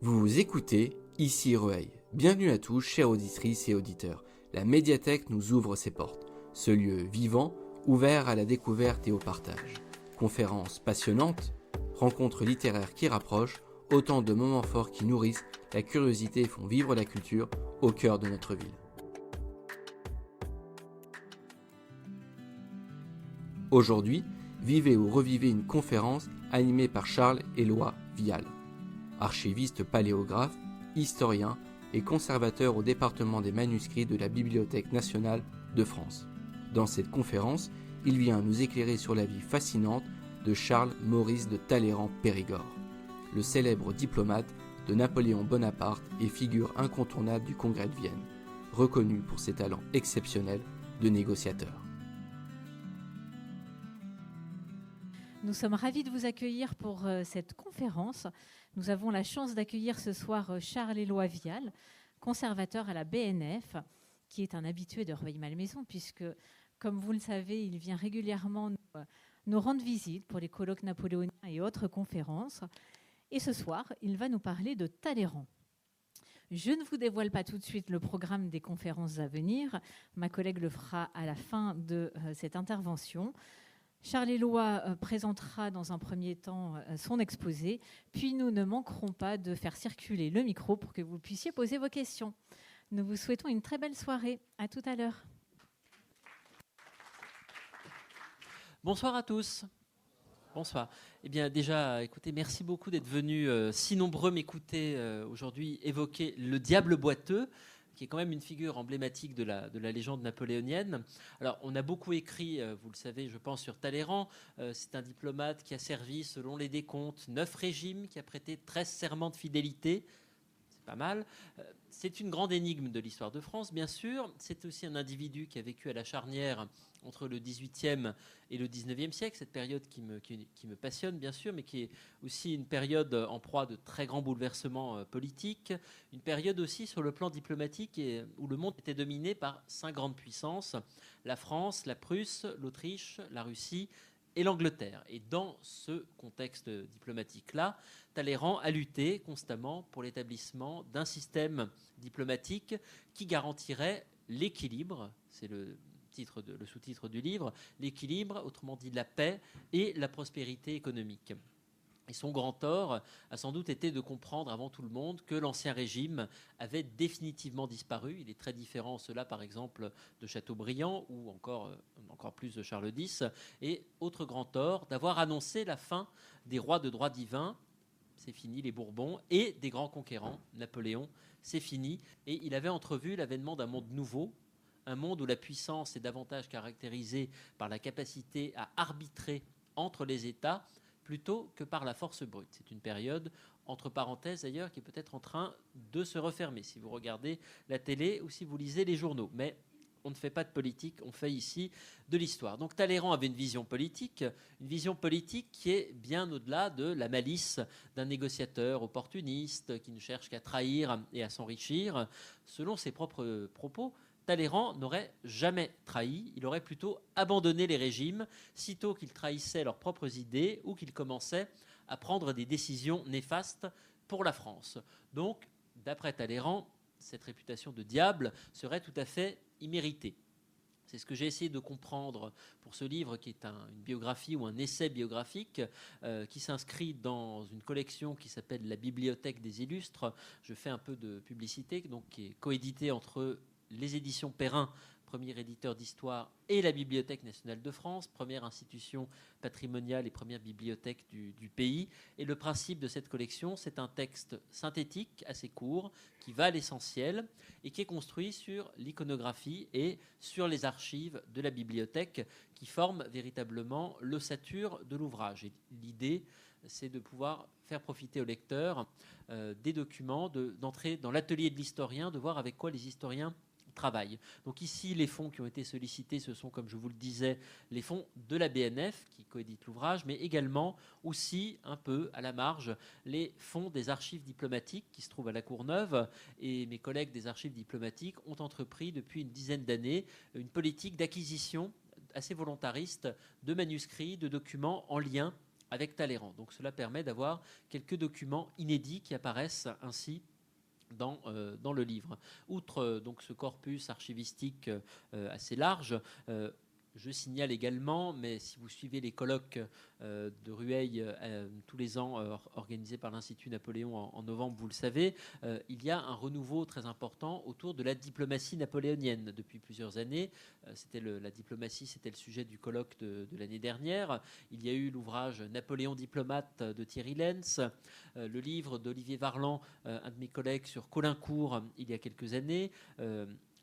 Vous écoutez Ici Rueil. Bienvenue à tous, chères auditrices et auditeurs. La médiathèque nous ouvre ses portes. Ce lieu vivant, ouvert à la découverte et au partage. Conférences passionnantes, rencontres littéraires qui rapprochent, autant de moments forts qui nourrissent la curiosité et font vivre la culture au cœur de notre ville. Aujourd'hui, vivez ou revivez une conférence animée par Charles-Éloi Vial, archiviste paléographe, historien et conservateur au département des manuscrits de la Bibliothèque nationale de France. Dans cette conférence, il vient nous éclairer sur la vie fascinante de Charles-Maurice de Talleyrand-Périgord, le célèbre diplomate de Napoléon Bonaparte et figure incontournable du Congrès de Vienne, reconnu pour ses talents exceptionnels de négociateur. Nous sommes ravis de vous accueillir pour cette conférence. Nous avons la chance d'accueillir ce soir Charles-Éloi Vial, conservateur à la BNF, qui est un habitué de Rueil-Malmaison, puisque, comme vous le savez, il vient régulièrement nous rendre visite pour les colloques napoléoniens et autres conférences. Et ce soir, il va nous parler de Talleyrand. Je ne vous dévoile pas tout de suite le programme des conférences à venir. Ma collègue le fera à la fin de cette intervention. Charles-Éloi présentera dans un premier temps son exposé, puis nous ne manquerons pas de faire circuler le micro pour que vous puissiez poser vos questions. Nous vous souhaitons une très belle soirée. À tout à l'heure. Bonsoir à tous. Bonsoir. Eh bien, déjà, écoutez, merci beaucoup d'être venus si nombreux m'écouter aujourd'hui évoquer le diable boiteux, qui est quand même une figure emblématique de la légende napoléonienne. Alors, on a beaucoup écrit, vous le savez, je pense, sur Talleyrand. C'est un diplomate qui a servi, selon les décomptes, 9 régimes, qui a prêté 13 serments de fidélité. C'est pas mal. C'est une grande énigme de l'histoire de France, bien sûr. C'est aussi un individu qui a vécu à la charnière entre le XVIIIe et le XIXe siècle, cette période qui me passionne, bien sûr, mais qui est aussi une période en proie de très grands bouleversements politiques, une période aussi sur le plan diplomatique où le monde était dominé par 5 grandes puissances, la France, la Prusse, l'Autriche, la Russie et l'Angleterre. Et dans ce contexte diplomatique-là, Talleyrand a lutté constamment pour l'établissement d'un système diplomatique qui garantirait l'équilibre, c'est le sous-titre du livre, l'équilibre, autrement dit la paix et la prospérité économique. Et son grand tort a sans doute été de comprendre avant tout le monde que l'Ancien Régime avait définitivement disparu. Il est très différent, cela par exemple, de Chateaubriand ou encore plus de Charles X. Et autre grand tort, d'avoir annoncé la fin des rois de droit divin. C'est fini, les Bourbons, et des grands conquérants, Napoléon, c'est fini. Et il avait entrevu l'avènement d'un monde nouveau, un monde où la puissance est davantage caractérisée par la capacité à arbitrer entre les États plutôt que par la force brute. C'est une période, entre parenthèses d'ailleurs, qui est peut-être en train de se refermer, si vous regardez la télé ou si vous lisez les journaux. Mais on ne fait pas de politique, on fait ici de l'histoire. Donc Talleyrand avait une vision politique qui est bien au-delà de la malice d'un négociateur opportuniste qui ne cherche qu'à trahir et à s'enrichir. Selon ses propres propos, Talleyrand n'aurait jamais trahi, il aurait plutôt abandonné les régimes sitôt qu'ils trahissaient leurs propres idées ou qu'ils commençaient à prendre des décisions néfastes pour la France. Donc, d'après Talleyrand, cette réputation de diable serait tout à fait imméritée. C'est ce que j'ai essayé de comprendre pour ce livre qui est une biographie ou un essai biographique qui s'inscrit dans une collection qui s'appelle La Bibliothèque des Illustres. Je fais un peu de publicité, donc qui est coéditée entre les éditions Perrin, premier éditeur d'histoire, et la Bibliothèque nationale de France, première institution patrimoniale et première bibliothèque du pays. Et le principe de cette collection, c'est un texte synthétique, assez court, qui va à l'essentiel et qui est construit sur l'iconographie et sur les archives de la bibliothèque qui forment véritablement l'ossature de l'ouvrage. Et l'idée, c'est de pouvoir faire profiter au lecteur des documents, d'entrer dans l'atelier de l'historien, de voir avec quoi les historiens travaillent. Donc ici, les fonds qui ont été sollicités, ce sont, comme je vous le disais, les fonds de la BNF qui coédite l'ouvrage, mais également aussi un peu à la marge les fonds des archives diplomatiques qui se trouvent à la Courneuve. Et mes collègues des archives diplomatiques ont entrepris depuis une dizaine d'années une politique d'acquisition assez volontariste de manuscrits, de documents en lien avec Talleyrand. Donc cela permet d'avoir quelques documents inédits qui apparaissent ainsi dans le livre. Outre donc ce corpus archivistique assez large, je signale également, mais si vous suivez les colloques de Rueil tous les ans organisés par l'Institut Napoléon en novembre, vous le savez, il y a un renouveau très important autour de la diplomatie napoléonienne depuis plusieurs années. La diplomatie, c'était le sujet du colloque de l'année dernière. Il y a eu l'ouvrage Napoléon diplomate de Thierry Lenz, le livre d'Olivier Varland, un de mes collègues, sur Caulaincourt il y a quelques années.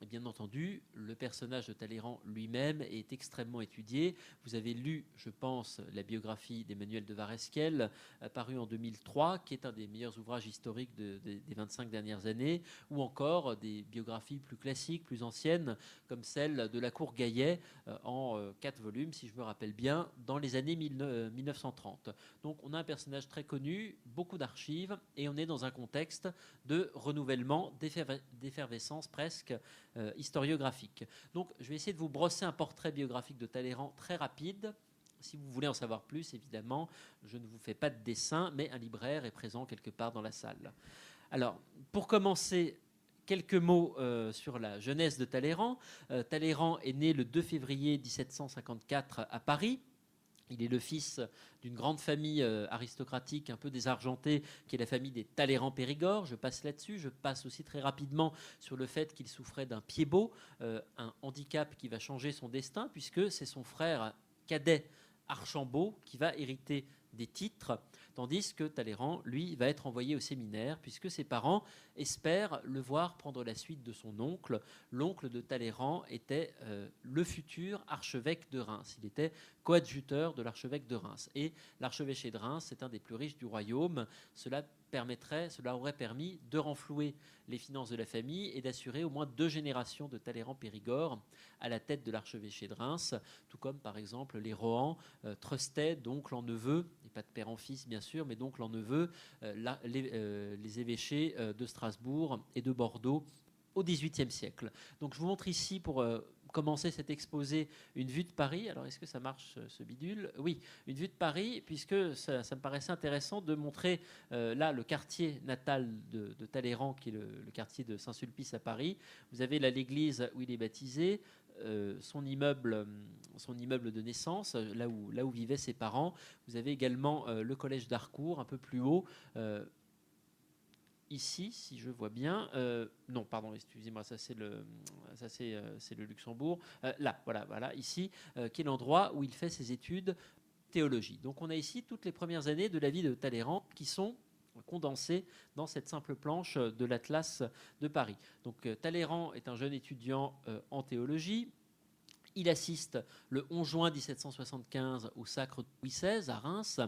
Et bien entendu, le personnage de Talleyrand lui-même est extrêmement étudié. Vous avez lu, je pense, la biographie d'Emmanuel de Varesquiel, parue en 2003, qui est un des meilleurs ouvrages historiques des 25 dernières années, ou encore des biographies plus classiques, plus anciennes, comme celle de la Cour Gaillet, en 4 volumes, si je me rappelle bien, dans les années 1930. Donc on a un personnage très connu, beaucoup d'archives, et on est dans un contexte de renouvellement, d'effervescence presque, historiographique. Donc je vais essayer de vous brosser un portrait biographique de Talleyrand très rapide. Si vous voulez en savoir plus, évidemment, je ne vous fais pas de dessin, mais un libraire est présent quelque part dans la salle. Alors, pour commencer, quelques mots sur la jeunesse de Talleyrand. Talleyrand est né le 2 février 1754 à Paris. Il est le fils d'une grande famille aristocratique un peu désargentée, qui est la famille des Talleyrand-Périgord. Je passe là-dessus. Je passe aussi très rapidement sur le fait qu'il souffrait d'un pied-bot, un handicap qui va changer son destin, puisque c'est son frère cadet Archambault qui va hériter des titres, tandis que Talleyrand, lui, va être envoyé au séminaire, puisque ses parents espèrent le voir prendre la suite de son oncle. L'oncle de Talleyrand était le futur archevêque de Reims. Il était coadjuteur de l'archevêque de Reims. Et l'archevêché de Reims, c'est un des plus riches du royaume. Cela aurait permis de renflouer les finances de la famille et d'assurer au moins 2 générations de Talleyrand-Périgord à la tête de l'archevêché de Reims, tout comme par exemple les Rohan trustaient d'oncle en neveu, et pas de père en fils bien sûr, mais d'oncle en neveu, les évêchés de Strasbourg et de Bordeaux au XVIIIe siècle. Donc je vous montre ici, pour commencer cet exposé, une vue de Paris. Alors est-ce que ça marche, ce bidule? Oui, une vue de Paris, puisque ça me paraissait intéressant de montrer là le quartier natal de Talleyrand, qui est le quartier de Saint-Sulpice à Paris. Vous avez là l'église où il est baptisé, son immeuble de naissance, là où vivaient ses parents. Vous avez également le collège d'Harcourt, un peu plus haut, ici, si je vois bien. Non, pardon, excusez-moi, ça c'est le Luxembourg. Là, voilà, ici, qui est l'endroit où il fait ses études théologie. Donc on a ici toutes les premières années de la vie de Talleyrand qui sont condensées dans cette simple planche de l'Atlas de Paris. Donc Talleyrand est un jeune étudiant en théologie. Il assiste le 11 juin 1775 au sacre de Louis XVI à Reims,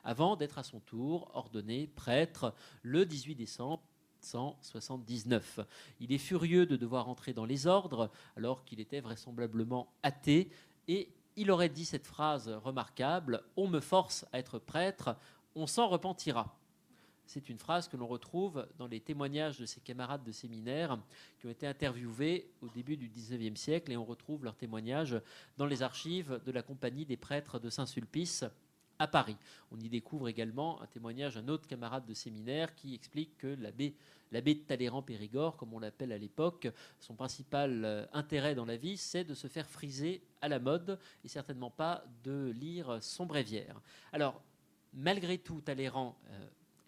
avant d'être à son tour ordonné prêtre le 18 décembre 1779. Il est furieux de devoir entrer dans les ordres, alors qu'il était vraisemblablement athée, et il aurait dit cette phrase remarquable: « On me force à être prêtre, on s'en repentira ». C'est une phrase que l'on retrouve dans les témoignages de ses camarades de séminaire qui ont été interviewés au début du XIXe siècle, et on retrouve leurs témoignages dans les archives de la Compagnie des prêtres de Saint-Sulpice à Paris. On y découvre également un témoignage d'un autre camarade de séminaire qui explique que l'abbé de Talleyrand-Périgord, comme on l'appelle à l'époque, son principal intérêt dans la vie, c'est de se faire friser à la mode et certainement pas de lire son bréviaire. Alors, malgré tout, Talleyrand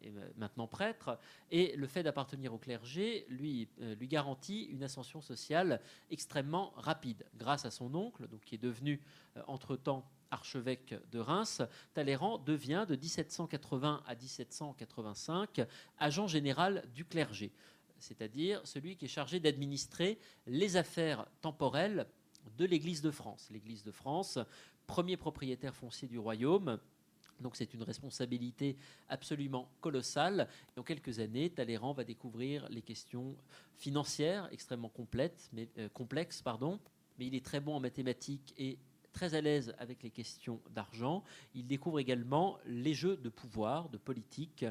est maintenant prêtre, et le fait d'appartenir au clergé lui garantit une ascension sociale extrêmement rapide. Grâce à son oncle, donc, qui est devenu entre-temps archevêque de Reims, Talleyrand devient de 1780 à 1785 agent général du clergé, c'est-à-dire celui qui est chargé d'administrer les affaires temporelles de l'Église de France. L'Église de France, premier propriétaire foncier du royaume. Donc c'est une responsabilité absolument colossale. Et en quelques années, Talleyrand va découvrir les questions financières extrêmement complexes, mais il est très bon en mathématiques et très à l'aise avec les questions d'argent. Il découvre également les jeux de pouvoir, de politique,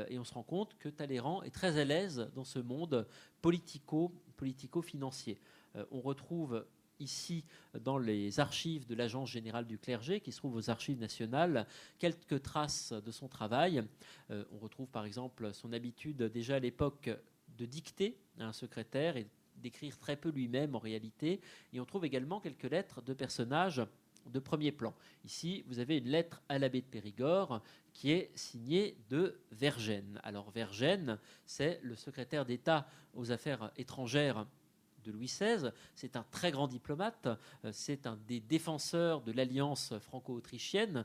et on se rend compte que Talleyrand est très à l'aise dans ce monde politico-financier. On retrouve ici dans les archives de l'Agence générale du clergé, qui se trouve aux archives nationales, quelques traces de son travail. On retrouve par exemple son habitude déjà à l'époque de dicter à un secrétaire et d'écrire très peu lui-même en réalité. Et on trouve également quelques lettres de personnages de premier plan. Ici, vous avez une lettre à l'abbé de Périgord qui est signée de Vergennes. Alors Vergennes, c'est le secrétaire d'État aux affaires étrangères de Louis XVI. C'est un très grand diplomate. C'est un des défenseurs de l'alliance franco-autrichienne,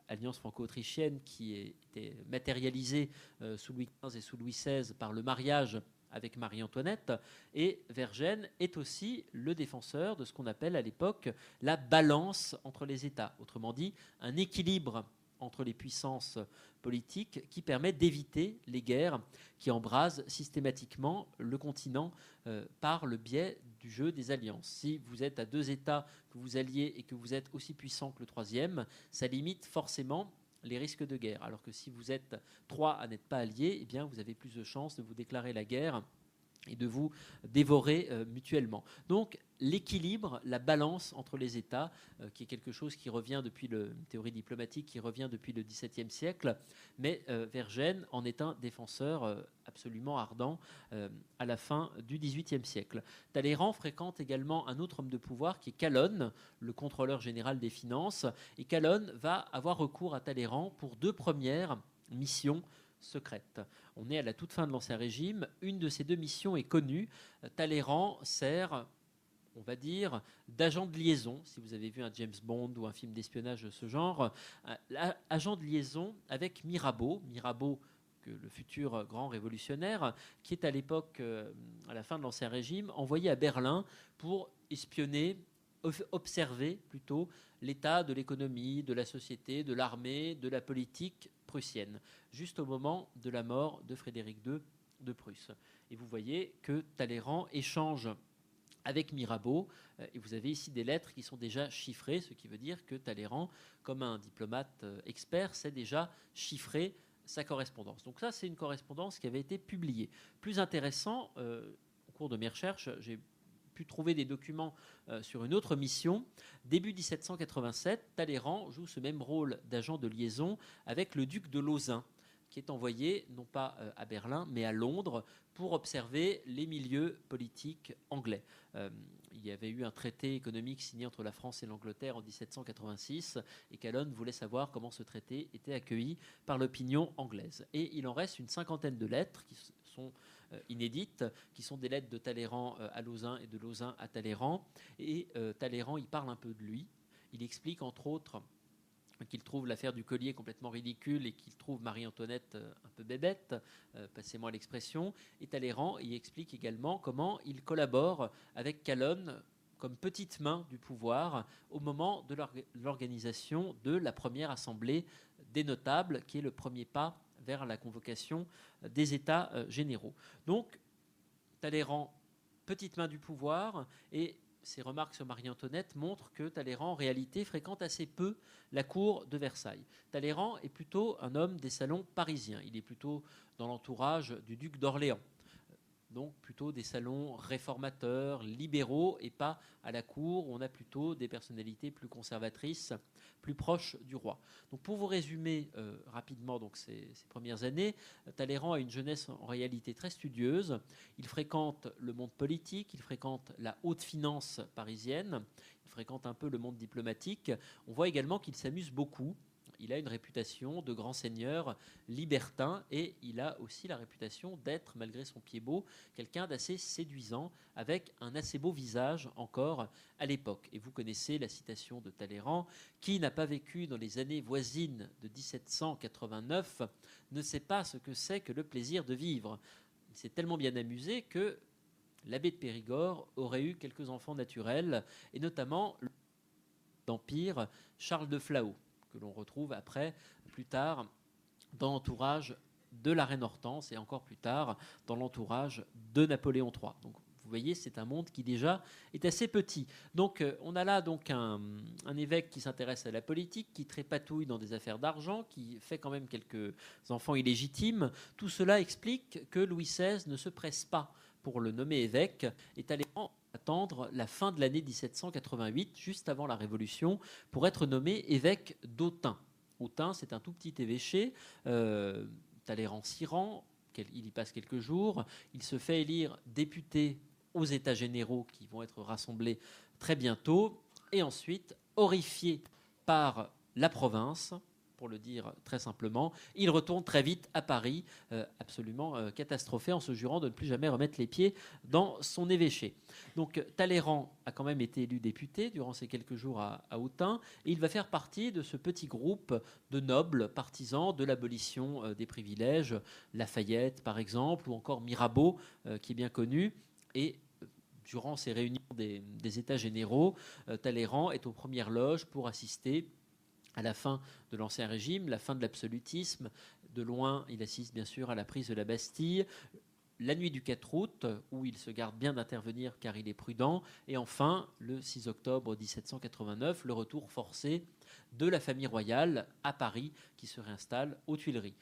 alliance franco-autrichienne qui était matérialisée sous Louis XV et sous Louis XVI par le mariage avec Marie-Antoinette. Et Vergennes est aussi le défenseur de ce qu'on appelle à l'époque la balance entre les États. Autrement dit, un équilibre entre les puissances politiques qui permet d'éviter les guerres qui embrasent systématiquement le continent par le biais du jeu des alliances. Si vous êtes à deux États que vous alliez et que vous êtes aussi puissant que le troisième, ça limite forcément les risques de guerre. Alors que si vous êtes trois à n'être pas alliés, eh bien vous avez plus de chances de vous déclarer la guerre et de vous dévorer mutuellement. Donc l'équilibre, la balance entre les États, qui est quelque chose qui revient depuis une théorie diplomatique qui revient depuis le XVIIe siècle, mais Vergennes en est un défenseur absolument ardent à la fin du XVIIIe siècle. Talleyrand fréquente également un autre homme de pouvoir qui est Calonne, le contrôleur général des finances, et Calonne va avoir recours à Talleyrand pour deux premières missions secrète. On est à la toute fin de l'Ancien Régime. Une de ces deux missions est connue. Talleyrand sert, on va dire, d'agent de liaison. Si vous avez vu un James Bond ou un film d'espionnage de ce genre, agent de liaison avec Mirabeau. Mirabeau, le futur grand révolutionnaire, qui est à l'époque, à la fin de l'Ancien Régime, envoyé à Berlin pour espionner, observer plutôt l'état de l'économie, de la société, de l'armée, de la politique prussienne, juste au moment de la mort de Frédéric II de Prusse. Et vous voyez que Talleyrand échange avec Mirabeau, et vous avez ici des lettres qui sont déjà chiffrées, ce qui veut dire que Talleyrand, comme un diplomate expert, sait déjà chiffrer sa correspondance. Donc ça, c'est une correspondance qui avait été publiée. Plus intéressant, au cours de mes recherches, j'ai pu trouver des documents sur une autre mission. Début 1787, Talleyrand joue ce même rôle d'agent de liaison avec le duc de Lauzun, qui est envoyé non pas à Berlin, mais à Londres pour observer les milieux politiques anglais. Il y avait eu un traité économique signé entre la France et l'Angleterre en 1786, et Calonne voulait savoir comment ce traité était accueilli par l'opinion anglaise. Et il en reste une cinquantaine de lettres qui sont inédites, qui sont des lettres de Talleyrand à Lauzun et de Lauzun à Talleyrand. Et Talleyrand, il parle un peu de lui. Il explique, entre autres, qu'il trouve l'affaire du collier complètement ridicule et qu'il trouve Marie-Antoinette un peu bébête, passez-moi l'expression. Et Talleyrand y explique également comment il collabore avec Calonne comme petite main du pouvoir au moment de l'organisation de la première assemblée des notables, qui est le premier pas vers la convocation des États généraux. Donc, Talleyrand, petite main du pouvoir, et ses remarques sur Marie-Antoinette montrent que Talleyrand, en réalité, fréquente assez peu la cour de Versailles. Talleyrand est plutôt un homme des salons parisiens. Il est plutôt dans l'entourage du duc d'Orléans. Donc plutôt des salons réformateurs, libéraux, et pas à la cour où on a plutôt des personnalités plus conservatrices, plus proches du roi. Donc pour vous résumer rapidement donc ces premières années, Talleyrand a une jeunesse en réalité très studieuse. Il fréquente le monde politique, il fréquente la haute finance parisienne, il fréquente un peu le monde diplomatique. On voit également qu'il s'amuse beaucoup. Il a une réputation de grand seigneur libertin, et il a aussi la réputation d'être, malgré son pied beau, quelqu'un d'assez séduisant, avec un assez beau visage encore à l'époque. Et vous connaissez la citation de Talleyrand: « Qui n'a pas vécu dans les années voisines de 1789 ne sait pas ce que c'est que le plaisir de vivre. » Il s'est tellement bien amusé que l'abbé de Périgord aurait eu quelques enfants naturels, et notamment d'Empire, Charles de Flahault, que l'on retrouve après, plus tard, dans l'entourage de la reine Hortense, et encore plus tard dans l'entourage de Napoléon III. Donc vous voyez, c'est un monde qui déjà est assez petit. Donc on a là donc un évêque qui s'intéresse à la politique, qui trépatouille dans des affaires d'argent, qui fait quand même quelques enfants illégitimes. Tout cela explique que Louis XVI ne se presse pas pour le nommer évêque, et Talleyrand a attendre la fin de l'année 1788, juste avant la Révolution, pour être nommé évêque d'Autun. Autun, c'est un tout petit évêché. Talleyrand s'y rend, il y passe quelques jours. Il se fait élire député aux États généraux qui vont être rassemblés très bientôt. Et ensuite, horrifié par la province, pour le dire très simplement, il retourne très vite à Paris, absolument catastrophé, en se jurant de ne plus jamais remettre les pieds dans son évêché. Donc Talleyrand a quand même été élu député durant ces quelques jours à Autun, et il va faire partie de ce petit groupe de nobles partisans de l'abolition des privilèges, Lafayette par exemple, ou encore Mirabeau, qui est bien connu, et durant ces réunions des États généraux, Talleyrand est aux premières loges pour assister à la fin de l'Ancien Régime, la fin de l'absolutisme. De loin, il assiste bien sûr à la prise de la Bastille, la nuit du 4 août, où il se garde bien d'intervenir car il est prudent, et enfin, le 6 octobre 1789, le retour forcé de la famille royale à Paris, qui se réinstalle aux Tuileries.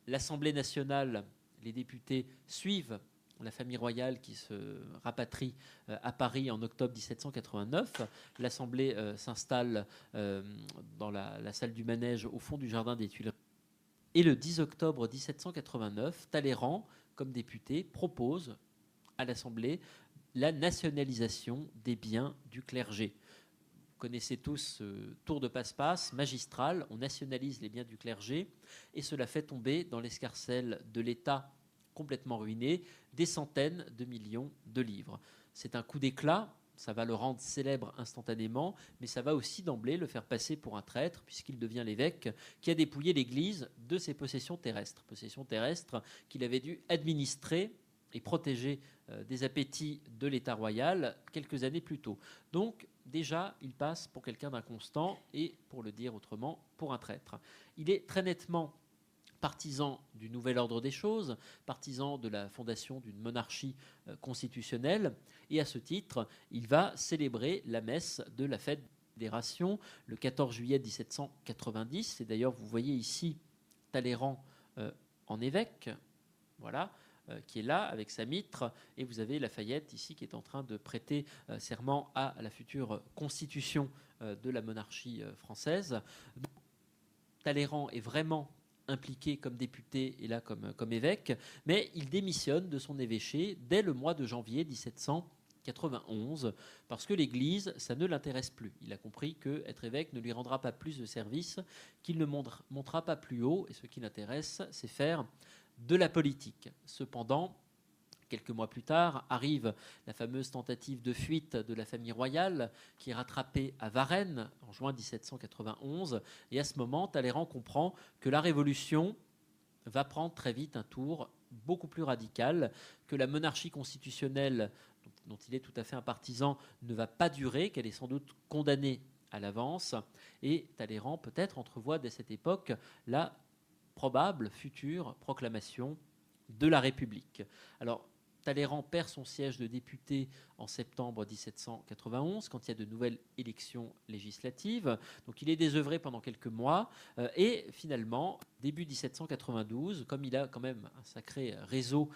L'Assemblée nationale, les députés suivent la famille royale qui se rapatrie à Paris en octobre 1789. L'Assemblée s'installe dans la salle du manège au fond du jardin des Tuileries. Et le 10 octobre 1789, Talleyrand, comme député, propose à l'Assemblée la nationalisation des biens du clergé. Vous connaissez tous ce tour de passe-passe magistral, on nationalise les biens du clergé, et cela fait tomber dans l'escarcelle de l'État complètement ruiné, des centaines de millions de livres. C'est un coup d'éclat, ça va le rendre célèbre instantanément, mais ça va aussi d'emblée le faire passer pour un traître, puisqu'il devient l'évêque qui a dépouillé l'Église de ses possessions terrestres qu'il avait dû administrer et protéger des appétits de l'État royal quelques années plus tôt. Donc déjà, il passe pour quelqu'un d'inconstant et, pour le dire autrement, pour un traître. Il est très nettement partisan du nouvel ordre des choses, partisan de la fondation d'une monarchie constitutionnelle, et à ce titre, il va célébrer la messe de la fête des Fédérations le 14 juillet 1790. Et d'ailleurs, vous voyez ici Talleyrand en évêque, voilà, qui est là avec sa mitre, et vous avez Lafayette ici qui est en train de prêter serment à la future constitution de la monarchie française. Donc, Talleyrand est vraiment impliqué comme député et là comme évêque, mais il démissionne de son évêché dès le mois de janvier 1791 parce que l'Église, ça ne l'intéresse plus. Il a compris qu'être évêque ne lui rendra pas plus de service, qu'il ne montera pas plus haut, et ce qui l'intéresse, c'est faire de la politique. Cependant, quelques mois plus tard, arrive la fameuse tentative de fuite de la famille royale qui est rattrapée à Varennes en juin 1791. Et à ce moment, Talleyrand comprend que la Révolution va prendre très vite un tour beaucoup plus radical, que la monarchie constitutionnelle, dont il est tout à fait un partisan, ne va pas durer, qu'elle est sans doute condamnée à l'avance. Et Talleyrand peut-être entrevoit dès cette époque la probable future proclamation de la République. Alors, Talleyrand perd son siège de député en septembre 1791, quand il y a de nouvelles élections législatives. Donc il est désœuvré pendant quelques mois. Et finalement, début 1792, comme il a quand même un sacré réseau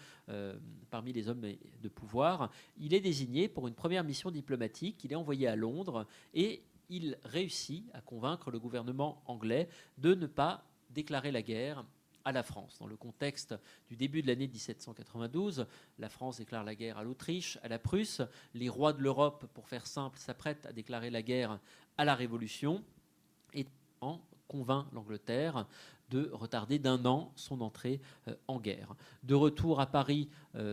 parmi les hommes de pouvoir, il est désigné pour une première mission diplomatique. Il est envoyé à Londres et il réussit à convaincre le gouvernement anglais de ne pas déclarer la guerre à la France. Dans le contexte du début de l'année 1792, la France déclare la guerre à l'Autriche, à la Prusse. Les rois de l'Europe, pour faire simple, s'apprêtent à déclarer la guerre à la Révolution et convainc l'Angleterre de retarder d'1 an son entrée en guerre. De retour à Paris,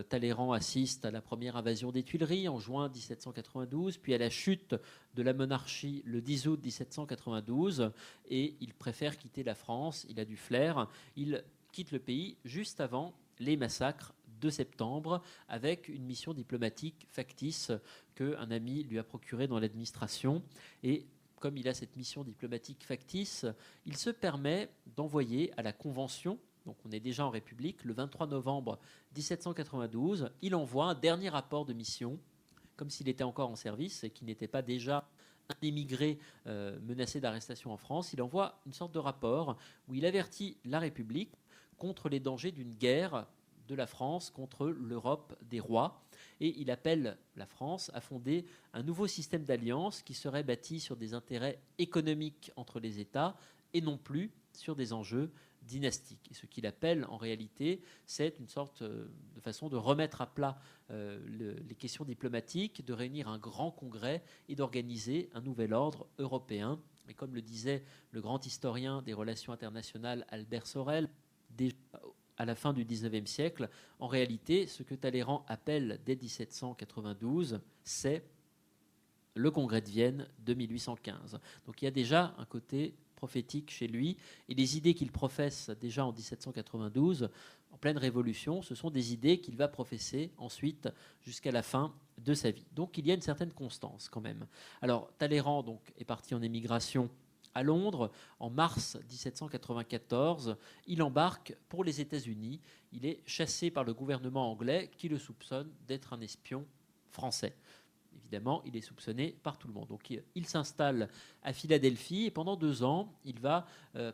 Talleyrand assiste à la première invasion des Tuileries en juin 1792, puis à la chute de la monarchie le 10 août 1792, et il préfère quitter la France. Il a du flair, il quitte le pays juste avant les massacres de septembre, avec une mission diplomatique factice qu'un ami lui a procurée dans l'administration. Et comme il a cette mission diplomatique factice, il se permet d'envoyer à la Convention, donc on est déjà en République, le 23 novembre 1792, il envoie un dernier rapport de mission, comme s'il était encore en service et qu'il n'était pas déjà un émigré menacé d'arrestation en France. Il envoie une sorte de rapport où il avertit la République contre les dangers d'une guerre de la France contre l'Europe des rois. Et il appelle la France à fonder un nouveau système d'alliance qui serait bâti sur des intérêts économiques entre les États et non plus sur des enjeux dynastiques. Et ce qu'il appelle en réalité, c'est une sorte de façon de remettre à plat les questions diplomatiques, de réunir un grand congrès et d'organiser un nouvel ordre européen. Et comme le disait le grand historien des relations internationales Albert Sorel, déjà à la fin du XIXe siècle, en réalité, ce que Talleyrand appelle dès 1792, c'est le congrès de Vienne de 1815. Donc il y a déjà un côté prophétique chez lui, et les idées qu'il professe déjà en 1792, en pleine révolution, ce sont des idées qu'il va professer ensuite jusqu'à la fin de sa vie. Donc il y a une certaine constance quand même. Alors Talleyrand donc, est parti en émigration à Londres en mars 1794. Il embarque pour les États-Unis. Il est chassé par le gouvernement anglais qui le soupçonne d'être un espion français. Évidemment, il est soupçonné par tout le monde. Donc il s'installe à Philadelphie et pendant 2 ans, il va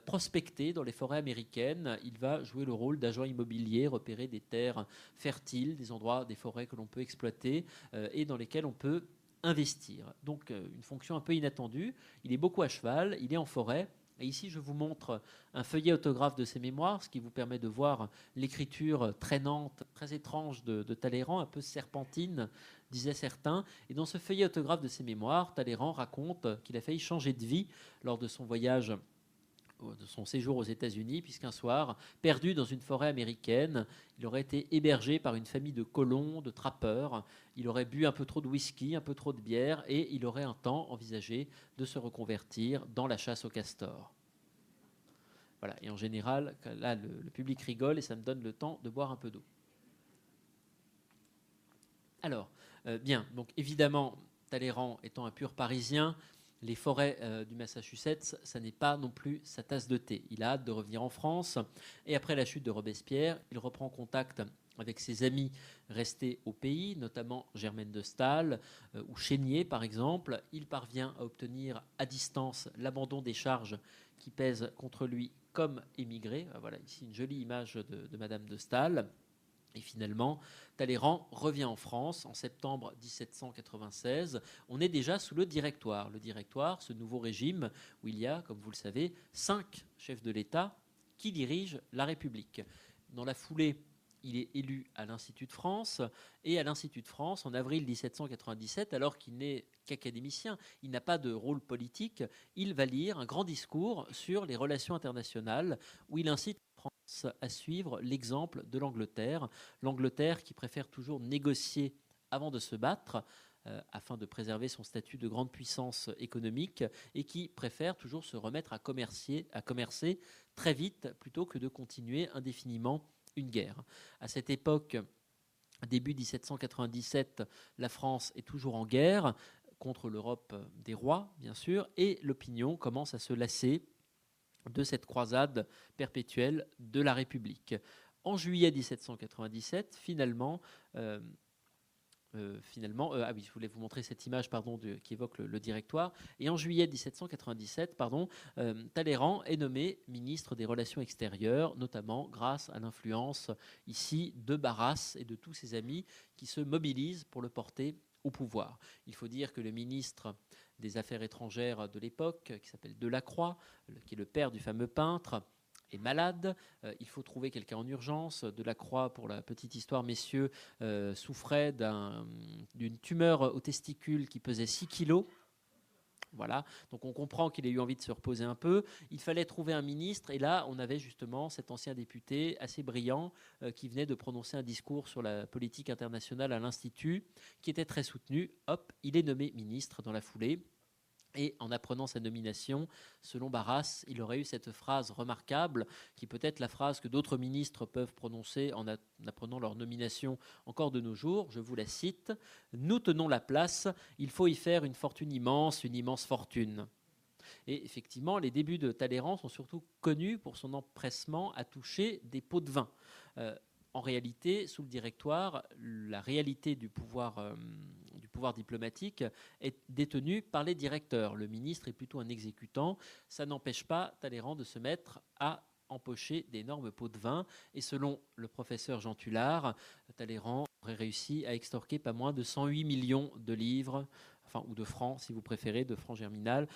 prospecter dans les forêts américaines. Il va jouer le rôle d'agent immobilier, repérer des terres fertiles, des endroits, des forêts que l'on peut exploiter et dans lesquels on peut investir. Donc une fonction un peu inattendue. Il est beaucoup à cheval, il est en forêt. Et ici, je vous montre un feuillet autographe de ses mémoires, ce qui vous permet de voir l'écriture traînante, très étrange de Talleyrand, un peu serpentine, disaient certains. Et dans ce feuillet autographe de ses mémoires, Talleyrand raconte qu'il a failli changer de vie lors de son voyage, de son séjour aux États-Unis, puisqu'un soir, perdu dans une forêt américaine, il aurait été hébergé par une famille de colons, de trappeurs. Il aurait bu un peu trop de whisky, un peu trop de bière, et il aurait un temps envisagé de se reconvertir dans la chasse au castor. Voilà. Et en général, là, le public rigole et ça me donne le temps de boire un peu d'eau. Alors, bien, donc évidemment, Talleyrand étant un pur Parisien, les forêts du Massachusetts, ça n'est pas non plus sa tasse de thé. Il a hâte de revenir en France. Et après la chute de Robespierre, il reprend contact avec ses amis restés au pays, notamment Germaine de Staël ou Chénier, par exemple. Il parvient à obtenir à distance l'abandon des charges qui pèsent contre lui comme émigré. Voilà ici une jolie image de Madame de Staël. Et finalement, Talleyrand revient en France en septembre 1796. On est déjà sous le Directoire. Le Directoire, ce nouveau régime où il y a, comme vous le savez, 5 chefs de l'État qui dirigent la République. Dans la foulée, il est élu à l'Institut de France. Et à l'Institut de France, en avril 1797, alors qu'il n'est qu'académicien, il n'a pas de rôle politique, il va lire un grand discours sur les relations internationales où il incite à suivre l'exemple de l'Angleterre. L'Angleterre qui préfère toujours négocier avant de se battre afin de préserver son statut de grande puissance économique et qui préfère toujours se remettre à commercer très vite plutôt que de continuer indéfiniment une guerre. À cette époque, début 1797, la France est toujours en guerre contre l'Europe des rois, bien sûr, et l'opinion commence à se lasser de cette croisade perpétuelle de la République. En juillet 1797, finalement, je voulais vous montrer cette image qui évoque le Directoire. Et en juillet 1797, Talleyrand est nommé ministre des Relations extérieures, notamment grâce à l'influence ici de Barras et de tous ses amis qui se mobilisent pour le porter au pouvoir. Il faut dire que le ministre des Affaires étrangères de l'époque, qui s'appelle Delacroix, qui est le père du fameux peintre, est malade. Il faut trouver quelqu'un en urgence. Delacroix, pour la petite histoire, messieurs, souffrait d'une tumeur aux testicules qui pesait 6 kilos. Voilà, donc on comprend qu'il ait eu envie de se reposer un peu. Il fallait trouver un ministre, et là, on avait justement cet ancien député assez brillant qui venait de prononcer un discours sur la politique internationale à l'Institut, qui était très soutenu. Hop, il est nommé ministre dans la foulée. Et en apprenant sa nomination, selon Barras, il aurait eu cette phrase remarquable, qui peut être la phrase que d'autres ministres peuvent prononcer en apprenant leur nomination encore de nos jours. Je vous la cite. « Nous tenons la place, il faut y faire une fortune immense, une immense fortune. » Et effectivement, les débuts de Talleyrand sont surtout connus pour son empressement à toucher des pots de vin. En réalité, sous le Directoire, la réalité du pouvoir diplomatique est détenue par les directeurs. Le ministre est plutôt un exécutant. Ça n'empêche pas Talleyrand de se mettre à empocher d'énormes pots de vin. Et selon le professeur Jean Tullard, Talleyrand aurait réussi à extorquer pas moins de 108 millions de livres, ou de francs, si vous préférez, de francs germinal,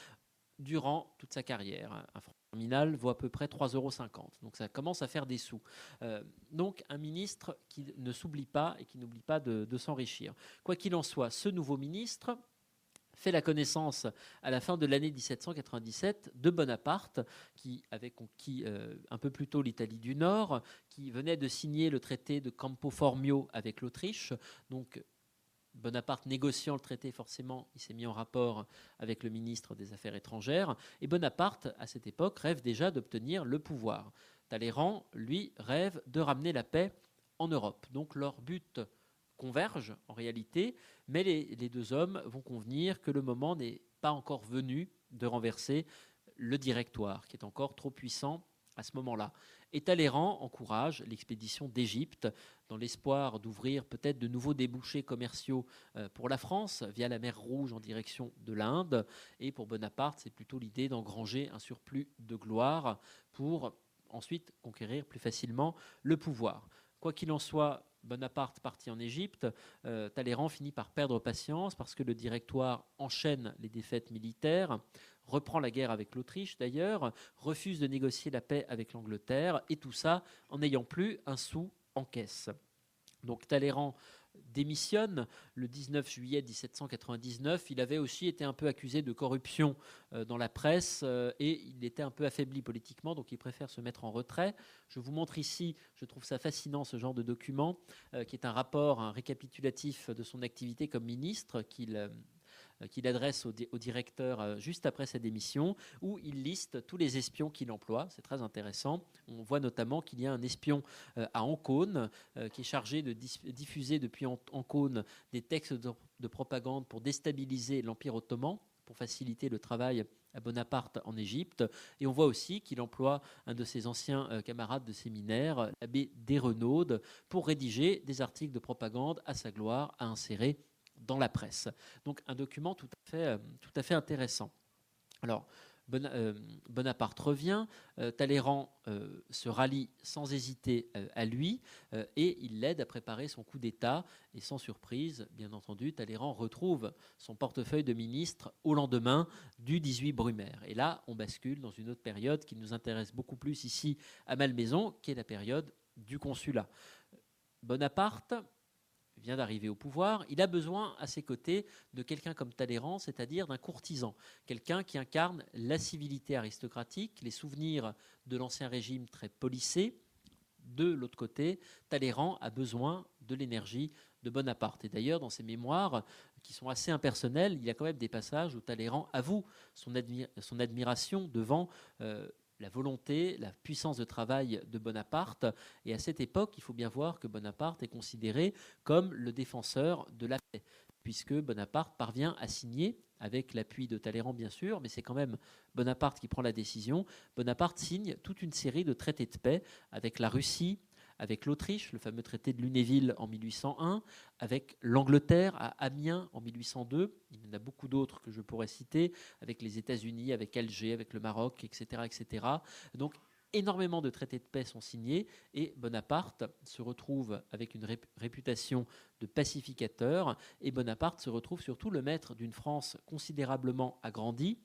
durant toute sa carrière. Un franc germinal vaut à peu près 3,50 €. Donc ça commence à faire des sous. Donc un ministre qui ne s'oublie pas et qui n'oublie pas de s'enrichir. Quoi qu'il en soit, ce nouveau ministre fait la connaissance à la fin de l'année 1797 de Bonaparte, qui avait conquis un peu plus tôt l'Italie du Nord, qui venait de signer le traité de Campo Formio avec l'Autriche. Donc Bonaparte négociant le traité, forcément, il s'est mis en rapport avec le ministre des Affaires étrangères. Et Bonaparte, à cette époque, rêve déjà d'obtenir le pouvoir. Talleyrand, lui, rêve de ramener la paix en Europe. Donc leur but converge en réalité, mais les deux hommes vont convenir que le moment n'est pas encore venu de renverser le Directoire, qui est encore trop puissant à ce moment-là. Et Talleyrand encourage l'expédition d'Égypte dans l'espoir d'ouvrir peut-être de nouveaux débouchés commerciaux pour la France via la mer Rouge en direction de l'Inde. Et pour Bonaparte, c'est plutôt l'idée d'engranger un surplus de gloire pour ensuite conquérir plus facilement le pouvoir. Quoi qu'il en soit, Bonaparte parti en Égypte, Talleyrand finit par perdre patience parce que le Directoire enchaîne les défaites militaires, reprend la guerre avec l'Autriche d'ailleurs, refuse de négocier la paix avec l'Angleterre, et tout ça en n'ayant plus un sou en caisse. Donc Talleyrand démissionne le 19 juillet 1799. Il avait aussi été un peu accusé de corruption dans la presse et il était un peu affaibli politiquement, donc il préfère se mettre en retrait. Je vous montre ici, je trouve ça fascinant, ce genre de document, qui est un rapport, un récapitulatif de son activité comme ministre qu'il adresse au directeur juste après sa démission, où il liste tous les espions qu'il emploie. C'est très intéressant. On voit notamment qu'il y a un espion à Ancône qui est chargé de diffuser depuis Ancône des textes de propagande pour déstabiliser l'Empire ottoman, pour faciliter le travail à Bonaparte en Égypte. Et on voit aussi qu'il emploie un de ses anciens camarades de séminaire, l'abbé Desrenaudes, pour rédiger des articles de propagande à sa gloire, à insérer dans la presse. Donc un document tout à fait intéressant. Alors, Bonaparte revient, Talleyrand se rallie sans hésiter à lui et il l'aide à préparer son coup d'État. Et sans surprise, bien entendu, Talleyrand retrouve son portefeuille de ministre au lendemain du 18 Brumaire. Et là, on bascule dans une autre période qui nous intéresse beaucoup plus ici à Malmaison, qui est la période du Consulat. Bonaparte vient d'arriver au pouvoir, il a besoin à ses côtés de quelqu'un comme Talleyrand, c'est-à-dire d'un courtisan, quelqu'un qui incarne la civilité aristocratique, les souvenirs de l'ancien régime très policé. De l'autre côté, Talleyrand a besoin de l'énergie de Bonaparte. Et d'ailleurs, dans ses mémoires, qui sont assez impersonnels, il y a quand même des passages où Talleyrand avoue son admiration devant la volonté, la puissance de travail de Bonaparte. Et à cette époque, il faut bien voir que Bonaparte est considéré comme le défenseur de la paix, puisque Bonaparte parvient à signer, avec l'appui de Talleyrand bien sûr, mais c'est quand même Bonaparte qui prend la décision. Bonaparte signe toute une série de traités de paix avec la Russie, avec l'Autriche, le fameux traité de Lunéville en 1801, avec l'Angleterre à Amiens en 1802. Il y en a beaucoup d'autres que je pourrais citer, avec les États-Unis, avec Alger, avec le Maroc, etc., etc. Donc, énormément de traités de paix sont signés et Bonaparte se retrouve avec une réputation de pacificateur et Bonaparte se retrouve surtout le maître d'une France considérablement agrandie,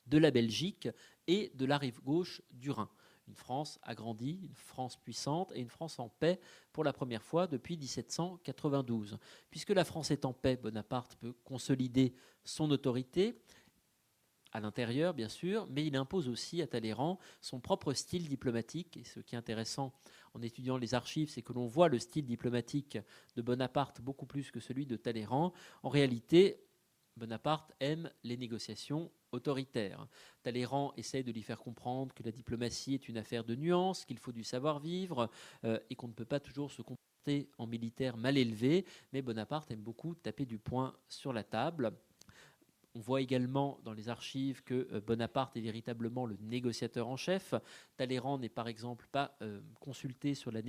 de la Belgique et de la rive gauche du Rhin. Une France agrandie, une France puissante et une France en paix pour la première fois depuis 1792. Puisque la France est en paix, Bonaparte peut consolider son autorité à l'intérieur, bien sûr, mais il impose aussi à Talleyrand son propre style diplomatique. Et ce qui est intéressant en étudiant les archives, c'est que l'on voit le style diplomatique de Bonaparte beaucoup plus que celui de Talleyrand. En réalité, Bonaparte aime les négociations autoritaires. Talleyrand essaie de lui faire comprendre que la diplomatie est une affaire de nuances, qu'il faut du savoir-vivre et qu'on ne peut pas toujours se comporter en militaire mal élevé. Mais Bonaparte aime beaucoup taper du poing sur la table. On voit également dans les archives que Bonaparte est véritablement le négociateur en chef. Talleyrand n'est par exemple pas consulté sur la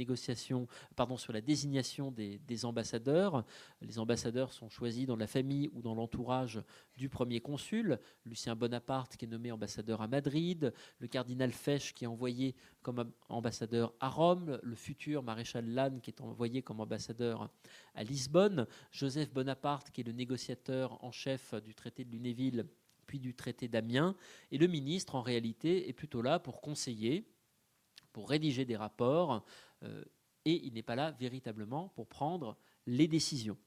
sur la désignation des ambassadeurs. Les ambassadeurs sont choisis dans la famille ou dans l'entourage du premier consul. Lucien Bonaparte qui est nommé ambassadeur à Madrid, le cardinal Fesch qui est envoyé comme ambassadeur à Rome, le futur maréchal Lannes qui est envoyé comme ambassadeur à Lisbonne, Joseph Bonaparte qui est le négociateur en chef du traité de Lunéville puis du traité d'Amiens, et le ministre en réalité est plutôt là pour conseiller, pour rédiger des rapports, et il n'est pas là véritablement pour prendre les décisions.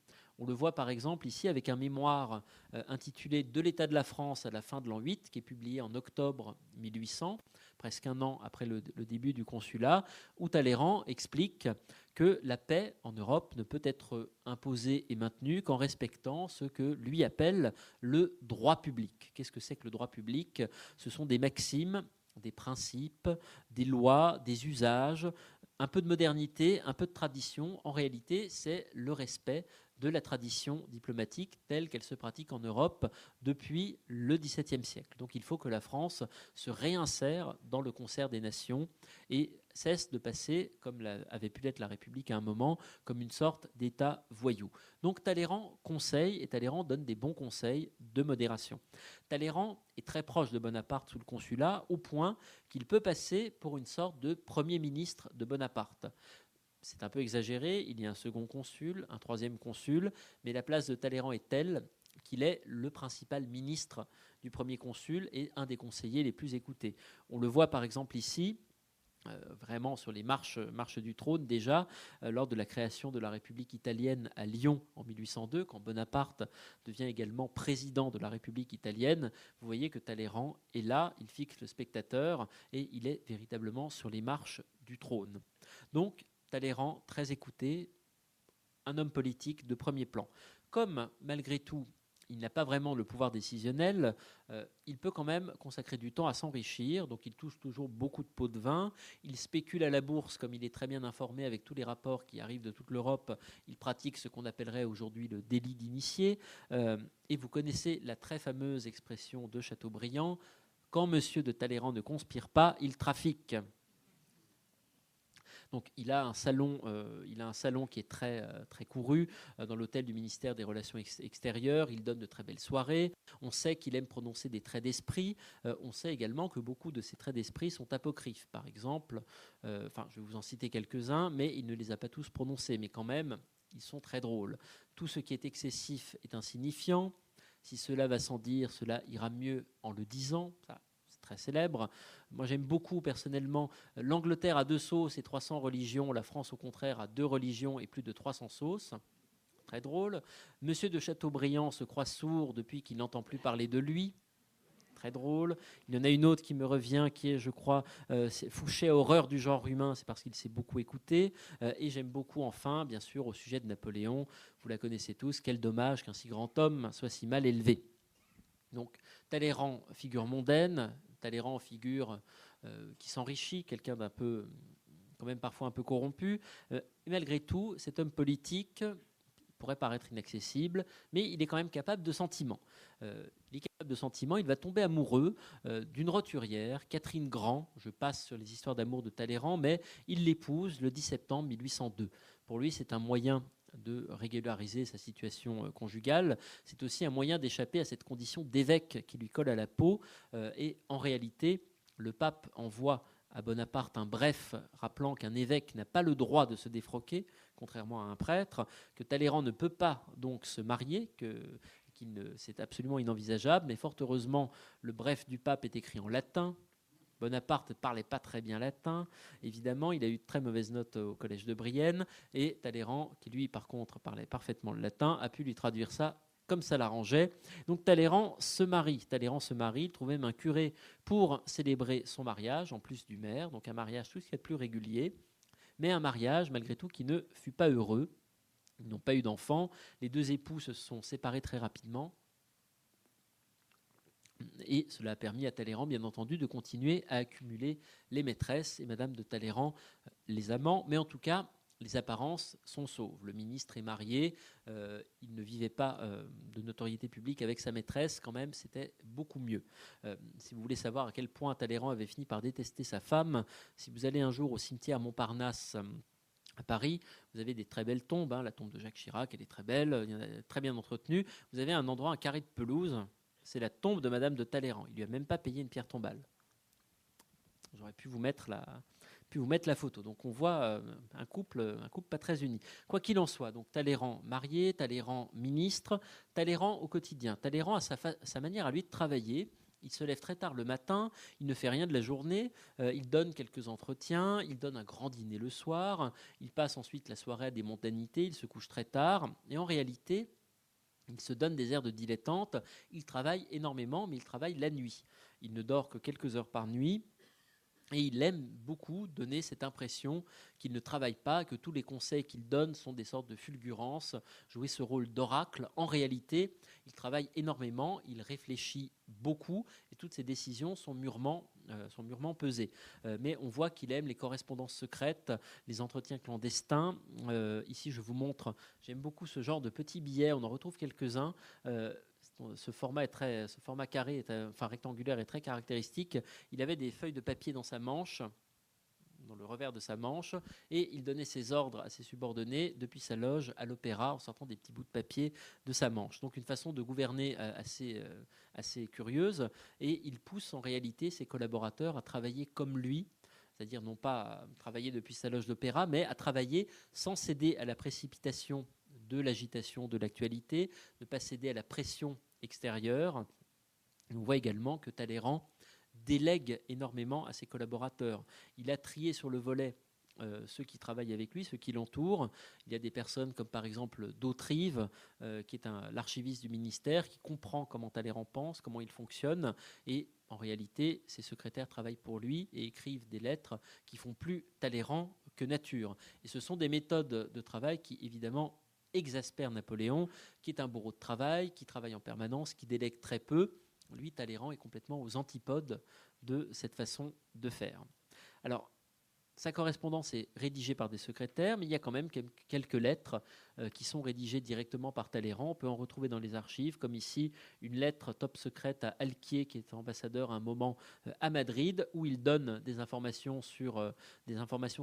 On le voit par exemple ici avec un mémoire intitulé « De l'état de la France à la fin de l'an 8 » qui est publié en octobre 1800, presque un an après le début du consulat, où Talleyrand explique que la paix en Europe ne peut être imposée et maintenue qu'en respectant ce que lui appelle le droit public. Qu'est-ce que c'est que le droit public ? Ce sont des maximes, des principes, des lois, des usages, un peu de modernité, un peu de tradition. En réalité, c'est le respect de la tradition diplomatique telle qu'elle se pratique en Europe depuis le XVIIe siècle. Donc il faut que la France se réinsère dans le concert des nations et cesse de passer, comme avait pu l'être la République à un moment, comme une sorte d'État voyou. Donc Talleyrand conseille et Talleyrand donne des bons conseils de modération. Talleyrand est très proche de Bonaparte sous le consulat, au point qu'il peut passer pour une sorte de premier ministre de Bonaparte. C'est un peu exagéré, il y a un second consul, un troisième consul, mais la place de Talleyrand est telle qu'il est le principal ministre du premier consul et un des conseillers les plus écoutés. On le voit par exemple ici, vraiment sur les marches du trône déjà, lors de la création de la République italienne à Lyon en 1802, quand Bonaparte devient également président de la République italienne. Vous voyez que Talleyrand est là, il fixe le spectateur et il est véritablement sur les marches du trône. Donc, Talleyrand, très écouté, un homme politique de premier plan. Comme, malgré tout, il n'a pas vraiment le pouvoir décisionnel, il peut quand même consacrer du temps à s'enrichir, donc il touche toujours beaucoup de pots de vin, il spécule à la bourse, comme il est très bien informé avec tous les rapports qui arrivent de toute l'Europe, il pratique ce qu'on appellerait aujourd'hui le délit d'initié, et vous connaissez la très fameuse expression de Chateaubriand, « Quand monsieur de Talleyrand ne conspire pas, il trafique ». Donc il a un salon qui est très, très couru dans l'hôtel du ministère des Relations extérieures. Il donne de très belles soirées. On sait qu'il aime prononcer des traits d'esprit. On sait également que beaucoup de ces traits d'esprit sont apocryphes. Par exemple, je vais vous en citer quelques-uns, mais il ne les a pas tous prononcés. Mais quand même, ils sont très drôles. Tout ce qui est excessif est insignifiant. Si cela va sans dire, cela ira mieux en le disant. Ça, très célèbre. Moi, j'aime beaucoup personnellement l'Angleterre a 2 sauces et 300 religions. La France, au contraire, a 2 religions et plus de 300 sauces. Très drôle. Monsieur de Chateaubriand se croit sourd depuis qu'il n'entend plus parler de lui. Très drôle. Il y en a une autre qui me revient, qui est, je crois, Fouché a horreur du genre humain, c'est parce qu'il s'est beaucoup écouté. Et j'aime beaucoup, enfin, bien sûr, au sujet de Napoléon, vous la connaissez tous, quel dommage qu'un si grand homme soit si mal élevé. Donc, Talleyrand, figure mondaine, Talleyrand, figure qui s'enrichit, quelqu'un d'un peu, quand même parfois un peu corrompu. Et malgré tout, cet homme politique pourrait paraître inaccessible, mais il est quand même capable de sentiments. Il est capable de sentiments, il va tomber amoureux d'une roturière, Catherine Grand. Je passe sur les histoires d'amour de Talleyrand, mais il l'épouse le 10 septembre 1802. Pour lui, c'est un moyen de régulariser sa situation conjugale. C'est aussi un moyen d'échapper à cette condition d'évêque qui lui colle à la peau. Et en réalité, le pape envoie à Bonaparte un bref rappelant qu'un évêque n'a pas le droit de se défroquer, contrairement à un prêtre, que Talleyrand ne peut pas donc se marier, c'est absolument inenvisageable, mais fort heureusement, le bref du pape est écrit en latin. Bonaparte ne parlait pas très bien latin, évidemment, il a eu de très mauvaises notes au collège de Brienne, et Talleyrand, qui lui par contre parlait parfaitement le latin, a pu lui traduire ça comme ça l'arrangeait. Donc Talleyrand se marie, il trouve même un curé pour célébrer son mariage, en plus du maire, donc un mariage tout ce qu'il y a de plus régulier, mais un mariage malgré tout qui ne fut pas heureux. Ils n'ont pas eu d'enfants, les 2 époux se sont séparés très rapidement, et cela a permis à Talleyrand, bien entendu, de continuer à accumuler les maîtresses et Madame de Talleyrand, les amants. Mais en tout cas, les apparences sont sauves. Le ministre est marié, il ne vivait pas de notoriété publique avec sa maîtresse, quand même, c'était beaucoup mieux. Si vous voulez savoir à quel point Talleyrand avait fini par détester sa femme, si vous allez un jour au cimetière Montparnasse, à Paris, vous avez des très belles tombes. La tombe de Jacques Chirac, elle est très belle, il y en a très bien entretenue. Vous avez un endroit, un carré de pelouse. C'est la tombe de Madame de Talleyrand. Il lui a même pas payé une pierre tombale. J'aurais pu vous mettre puis vous mettre la photo. Donc on voit un couple pas très uni. Quoi qu'il en soit, donc Talleyrand marié, Talleyrand ministre, Talleyrand au quotidien. Talleyrand a sa manière à lui de travailler. Il se lève très tard le matin, il ne fait rien de la journée, il donne quelques entretiens, il donne un grand dîner le soir, il passe ensuite la soirée à des mondanités, il se couche très tard. Et en réalité, il se donne des airs de dilettante, il travaille énormément, mais il travaille la nuit. Il ne dort que quelques heures par nuit. Et il aime beaucoup donner cette impression qu'il ne travaille pas, que tous les conseils qu'il donne sont des sortes de fulgurances, jouer ce rôle d'oracle. En réalité, il travaille énormément, il réfléchit beaucoup, et toutes ses décisions sont mûrement pesées. Mais on voit qu'il aime les correspondances secrètes, les entretiens clandestins. Ici, je vous montre, j'aime beaucoup ce genre de petits billets, on en retrouve quelques-uns. Ce format carré, rectangulaire, est très caractéristique. Il avait des feuilles de papier dans sa manche, dans le revers de sa manche, et il donnait ses ordres à ses subordonnés depuis sa loge à l'opéra en sortant des petits bouts de papier de sa manche. Donc une façon de gouverner assez curieuse, et il pousse en réalité ses collaborateurs à travailler comme lui, c'est-à-dire non pas à travailler depuis sa loge d'opéra, mais à travailler sans céder à la précipitation de l'agitation de l'actualité, ne pas céder à la pression extérieure. On voit également que Talleyrand délègue énormément à ses collaborateurs. Il a trié sur le volet ceux qui travaillent avec lui, ceux qui l'entourent. Il y a des personnes comme par exemple d'Autrive, qui est l'archiviste du ministère, qui comprend comment Talleyrand pense, comment il fonctionne, et en réalité, ses secrétaires travaillent pour lui et écrivent des lettres qui font plus Talleyrand que nature. Et ce sont des méthodes de travail qui, évidemment, exaspèrent Napoléon, qui est un bourreau de travail, qui travaille en permanence, qui délègue très peu. Lui, Talleyrand est complètement aux antipodes de cette façon de faire. Alors, sa correspondance est rédigée par des secrétaires, mais il y a quand même quelques lettres qui sont rédigées directement par Talleyrand. On peut en retrouver dans les archives, comme ici une lettre top secrète à Alquier, qui est ambassadeur à un moment à Madrid, où il donne des informations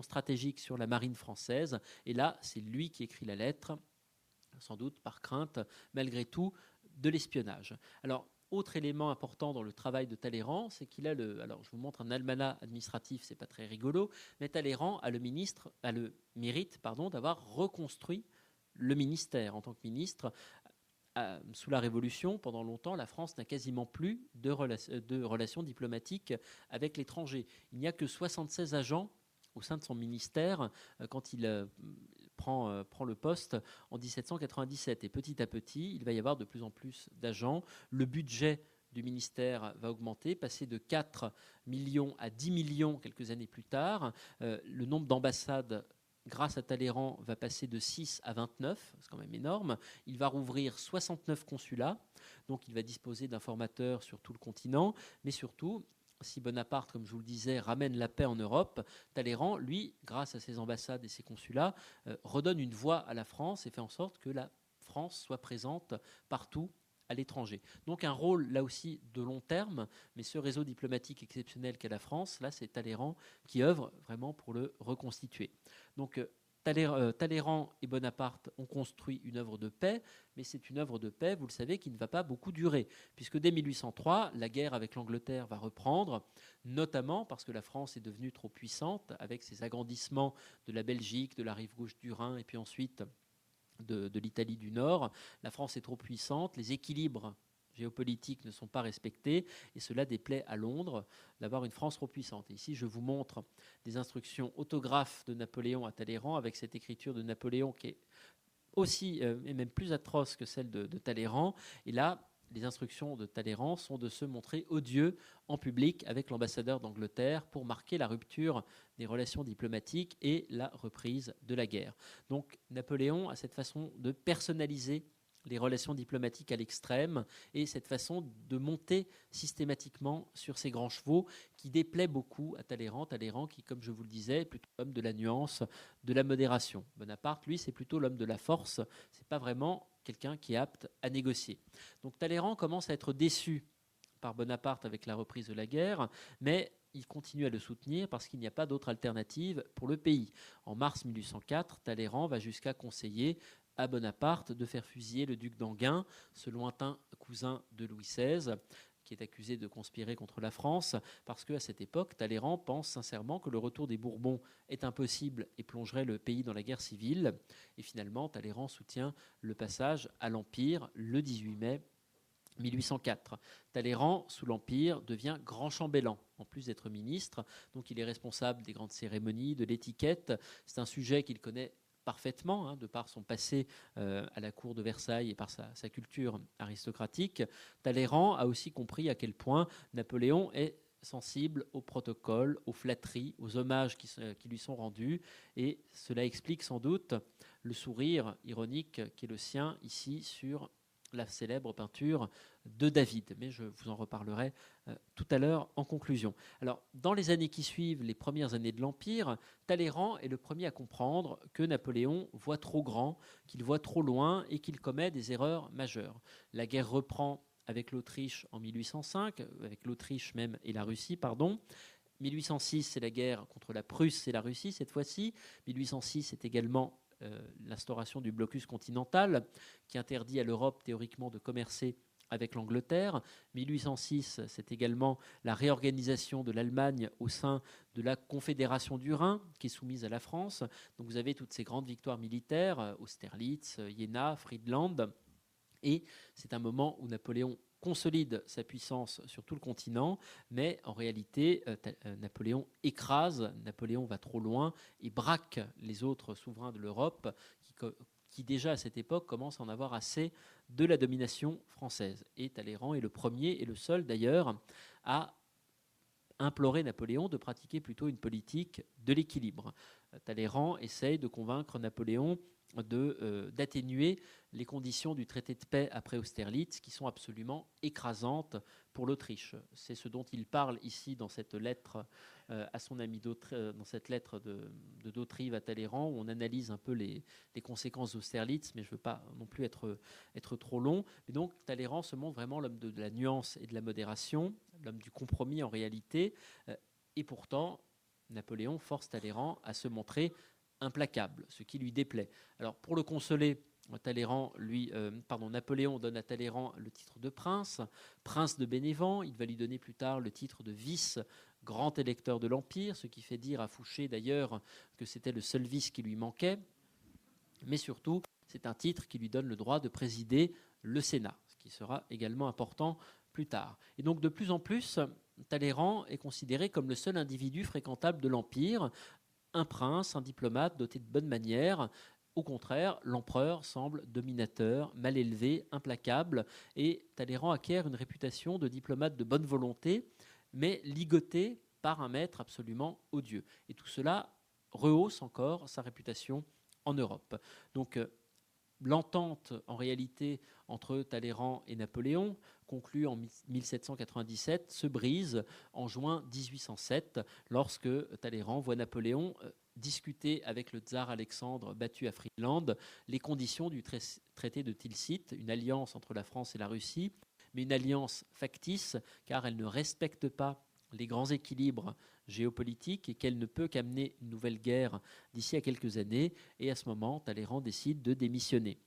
stratégiques sur la marine française. Et là, c'est lui qui écrit la lettre, sans doute par crainte, malgré tout, de l'espionnage. Alors, autre élément important dans le travail de Talleyrand, c'est qu'il a alors je vous montre un almanach administratif, c'est pas très rigolo, mais Talleyrand a le mérite d'avoir reconstruit le ministère. En tant que ministre, sous la Révolution, pendant longtemps, la France n'a quasiment plus de relations diplomatiques avec l'étranger. Il n'y a que 76 agents au sein de son ministère quand il prend le poste en 1797. Et petit à petit, il va y avoir de plus en plus d'agents. Le budget du ministère va augmenter, passer de 4 millions à 10 millions quelques années plus tard. Le nombre d'ambassades, grâce à Talleyrand, va passer de 6 à 29, c'est quand même énorme. Il va rouvrir 69 consulats, donc il va disposer d'informateurs sur tout le continent, mais surtout, si Bonaparte, comme je vous le disais, ramène la paix en Europe, Talleyrand, lui, grâce à ses ambassades et ses consulats, redonne une voix à la France et fait en sorte que la France soit présente partout à l'étranger. Donc un rôle, là aussi, de long terme, mais ce réseau diplomatique exceptionnel qu'est la France, là, c'est Talleyrand qui œuvre vraiment pour le reconstituer. Donc Talleyrand et Bonaparte ont construit une œuvre de paix, mais c'est une œuvre de paix, vous le savez, qui ne va pas beaucoup durer, puisque dès 1803, la guerre avec l'Angleterre va reprendre, notamment parce que la France est devenue trop puissante, avec ses agrandissements de la Belgique, de la rive gauche du Rhin, et puis ensuite de l'Italie du Nord. La France est trop puissante, les équilibres géopolitiques ne sont pas respectés, et cela déplaît à Londres d'avoir une France trop puissante. Et ici, je vous montre des instructions autographes de Napoléon à Talleyrand, avec cette écriture de Napoléon qui est aussi, et même plus atroce que celle de Talleyrand. Et là, les instructions de Talleyrand sont de se montrer odieux en public avec l'ambassadeur d'Angleterre pour marquer la rupture des relations diplomatiques et la reprise de la guerre. Donc Napoléon a cette façon de personnaliser les relations diplomatiques à l'extrême et cette façon de monter systématiquement sur ses grands chevaux qui déplaît beaucoup à Talleyrand. Talleyrand qui, comme je vous le disais, est plutôt l'homme de la nuance, de la modération. Bonaparte, lui, c'est plutôt l'homme de la force. C'est pas vraiment quelqu'un qui est apte à négocier. Donc Talleyrand commence à être déçu par Bonaparte avec la reprise de la guerre, mais il continue à le soutenir parce qu'il n'y a pas d'autre alternative pour le pays. En mars 1804, Talleyrand va jusqu'à conseiller à Bonaparte de faire fusiller le duc d'Enghien, ce lointain cousin de Louis XVI, qui est accusé de conspirer contre la France, parce qu'à cette époque, Talleyrand pense sincèrement que le retour des Bourbons est impossible et plongerait le pays dans la guerre civile. Et finalement, Talleyrand soutient le passage à l'Empire le 18 mai 1804. Talleyrand, sous l'Empire, devient grand chambellan, en plus d'être ministre. Donc il est responsable des grandes cérémonies, de l'étiquette. C'est un sujet qu'il connaît parfaitement, de par son passé à la cour de Versailles et par sa culture aristocratique. Talleyrand a aussi compris à quel point Napoléon est sensible au protocole, aux flatteries, aux hommages qui lui sont rendus. Et cela explique sans doute le sourire ironique qui est le sien ici sur la célèbre peinture de David. Mais je vous en reparlerai tout à l'heure en conclusion. Alors, dans les années qui suivent, les premières années de l'Empire, Talleyrand est le premier à comprendre que Napoléon voit trop grand, qu'il voit trop loin et qu'il commet des erreurs majeures. La guerre reprend avec l'Autriche en 1805, avec l'Autriche même et la Russie, pardon. 1806, c'est la guerre contre la Prusse et la Russie cette fois-ci. 1806, c'est également l'instauration du blocus continental qui interdit à l'Europe théoriquement de commercer avec l'Angleterre. 1806, c'est également la réorganisation de l'Allemagne au sein de la Confédération du Rhin qui est soumise à la France. Donc vous avez toutes ces grandes victoires militaires, Austerlitz, Iéna, Friedland. Et c'est un moment où Napoléon consolide sa puissance sur tout le continent, mais en réalité, Napoléon écrase, Napoléon va trop loin et braque les autres souverains de l'Europe qui déjà à cette époque commencent à en avoir assez de la domination française. Et Talleyrand est le premier et le seul d'ailleurs à implorer Napoléon de pratiquer plutôt une politique de l'équilibre. Talleyrand essaye de convaincre Napoléon d'atténuer les conditions du traité de paix après Austerlitz qui sont absolument écrasantes pour l'Autriche. C'est ce dont il parle ici dans cette lettre à son ami dans cette lettre de Dautrive à Talleyrand où on analyse un peu les conséquences d'Austerlitz, mais je ne veux pas non plus être trop long. Mais donc Talleyrand se montre vraiment l'homme de la nuance et de la modération, l'homme du compromis en réalité, et pourtant Napoléon force Talleyrand à se montrer implacable, ce qui lui déplaît. Alors pour le consoler, Napoléon donne à Talleyrand le titre de prince de Bénévent. Il va lui donner plus tard le titre de vice grand électeur de l'Empire, ce qui fait dire à Fouché d'ailleurs que c'était le seul vice qui lui manquait. Mais surtout, c'est un titre qui lui donne le droit de présider le Sénat, ce qui sera également important plus tard. Et donc de plus en plus, Talleyrand est considéré comme le seul individu fréquentable de l'Empire, un prince, un diplomate doté de bonnes manières. Au contraire, l'empereur semble dominateur, mal élevé, implacable, et Talleyrand acquiert une réputation de diplomate de bonne volonté, mais ligoté par un maître absolument odieux. Et tout cela rehausse encore sa réputation en Europe. Donc, l'entente, en réalité, entre Talleyrand et Napoléon, conclue en 1797, se brise en juin 1807, lorsque Talleyrand voit Napoléon discuter avec le tsar Alexandre battu à Friedland les conditions du traité de Tilsit, une alliance entre la France et la Russie, mais une alliance factice, car elle ne respecte pas les grands équilibres géopolitiques et qu'elle ne peut qu'amener une nouvelle guerre d'ici à quelques années. Et à ce moment, Talleyrand décide de démissionner.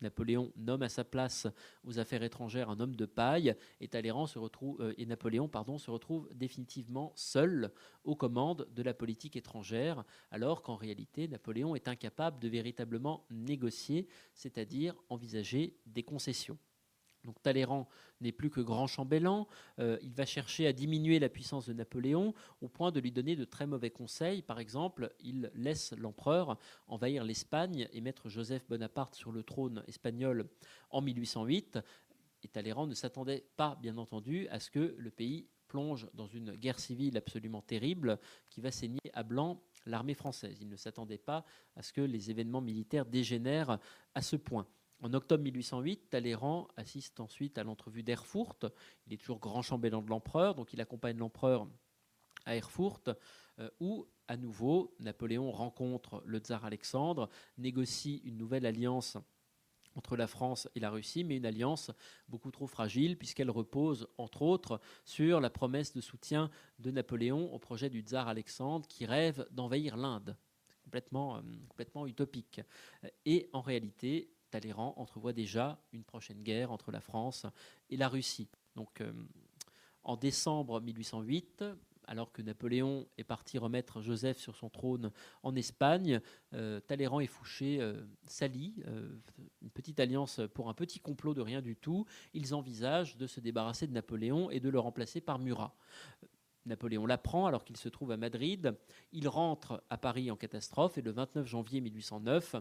Napoléon nomme à sa place aux affaires étrangères un homme de paille et Napoléon se retrouve définitivement seul aux commandes de la politique étrangère, alors qu'en réalité, Napoléon est incapable de véritablement négocier, c'est-à-dire envisager des concessions. Donc Talleyrand n'est plus que grand chambellan, il va chercher à diminuer la puissance de Napoléon au point de lui donner de très mauvais conseils. Par exemple, il laisse l'empereur envahir l'Espagne et mettre Joseph Bonaparte sur le trône espagnol en 1808. Et Talleyrand ne s'attendait pas, bien entendu, à ce que le pays plonge dans une guerre civile absolument terrible qui va saigner à blanc l'armée française. Il ne s'attendait pas à ce que les événements militaires dégénèrent à ce point. En octobre 1808, Talleyrand assiste ensuite à l'entrevue d'Erfurt. Il est toujours grand chambellan de l'empereur, donc il accompagne l'empereur à Erfurt, où, à nouveau, Napoléon rencontre le tsar Alexandre, négocie une nouvelle alliance entre la France et la Russie, mais une alliance beaucoup trop fragile, puisqu'elle repose, entre autres, sur la promesse de soutien de Napoléon au projet du tsar Alexandre, qui rêve d'envahir l'Inde. C'est complètement utopique. Et en réalité, Talleyrand entrevoit déjà une prochaine guerre entre la France et la Russie. Donc En décembre 1808, alors que Napoléon est parti remettre Joseph sur son trône en Espagne, Talleyrand et Fouché s'allient, une petite alliance pour un petit complot de rien du tout. Ils envisagent de se débarrasser de Napoléon et de le remplacer par Murat. Napoléon l'apprend alors qu'il se trouve à Madrid. Il rentre à Paris en catastrophe et le 29 janvier 1809,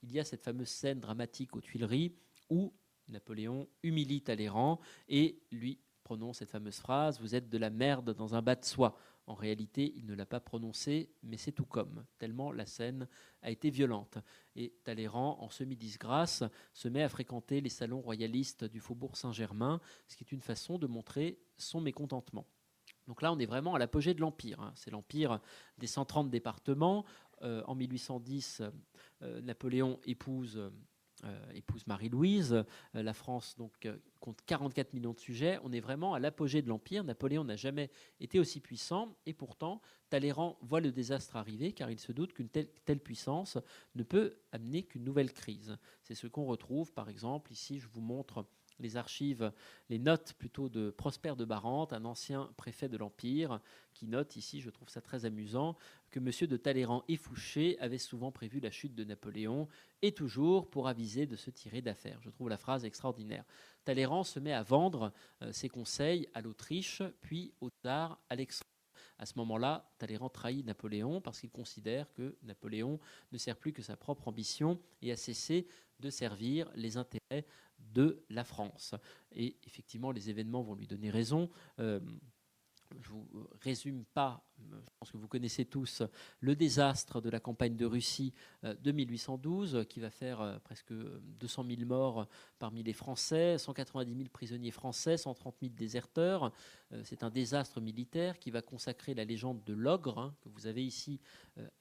il y a cette fameuse scène dramatique aux Tuileries où Napoléon humilie Talleyrand et lui prononce cette fameuse phrase « Vous êtes de la merde dans un bas de soie ». En réalité, il ne l'a pas prononcé, mais c'est tout comme, tellement la scène a été violente. Et Talleyrand, en semi-disgrâce, se met à fréquenter les salons royalistes du Faubourg Saint-Germain, ce qui est une façon de montrer son mécontentement. Donc là, on est vraiment à l'apogée de l'Empire. C'est l'Empire des 130 départements. En 1810, Napoléon épouse Marie-Louise. La France donc, compte 44 millions de sujets. On est vraiment à l'apogée de l'Empire. Napoléon n'a jamais été aussi puissant. Et pourtant, Talleyrand voit le désastre arriver car il se doute qu'une telle puissance ne peut amener qu'une nouvelle crise. C'est ce qu'on retrouve, par exemple, ici, je vous montre les archives, les notes plutôt de Prosper de Barante, un ancien préfet de l'Empire, qui note ici, je trouve ça très amusant, que M. de Talleyrand et Fouché avaient souvent prévu la chute de Napoléon, et toujours pour aviser de se tirer d'affaire. Je trouve la phrase extraordinaire. Talleyrand se met à vendre ses conseils à l'Autriche, puis au tsar Alexandre. À ce moment-là, Talleyrand trahit Napoléon parce qu'il considère que Napoléon ne sert plus que sa propre ambition et a cessé de servir les intérêts de la France. Et effectivement, les événements vont lui donner raison. Je ne vous résume pas, je pense que vous connaissez tous, le désastre de la campagne de Russie de 1812, qui va faire presque 200 000 morts parmi les Français, 190 000 prisonniers français, 130 000 déserteurs. C'est un désastre militaire qui va consacrer la légende de l'ogre, que vous avez ici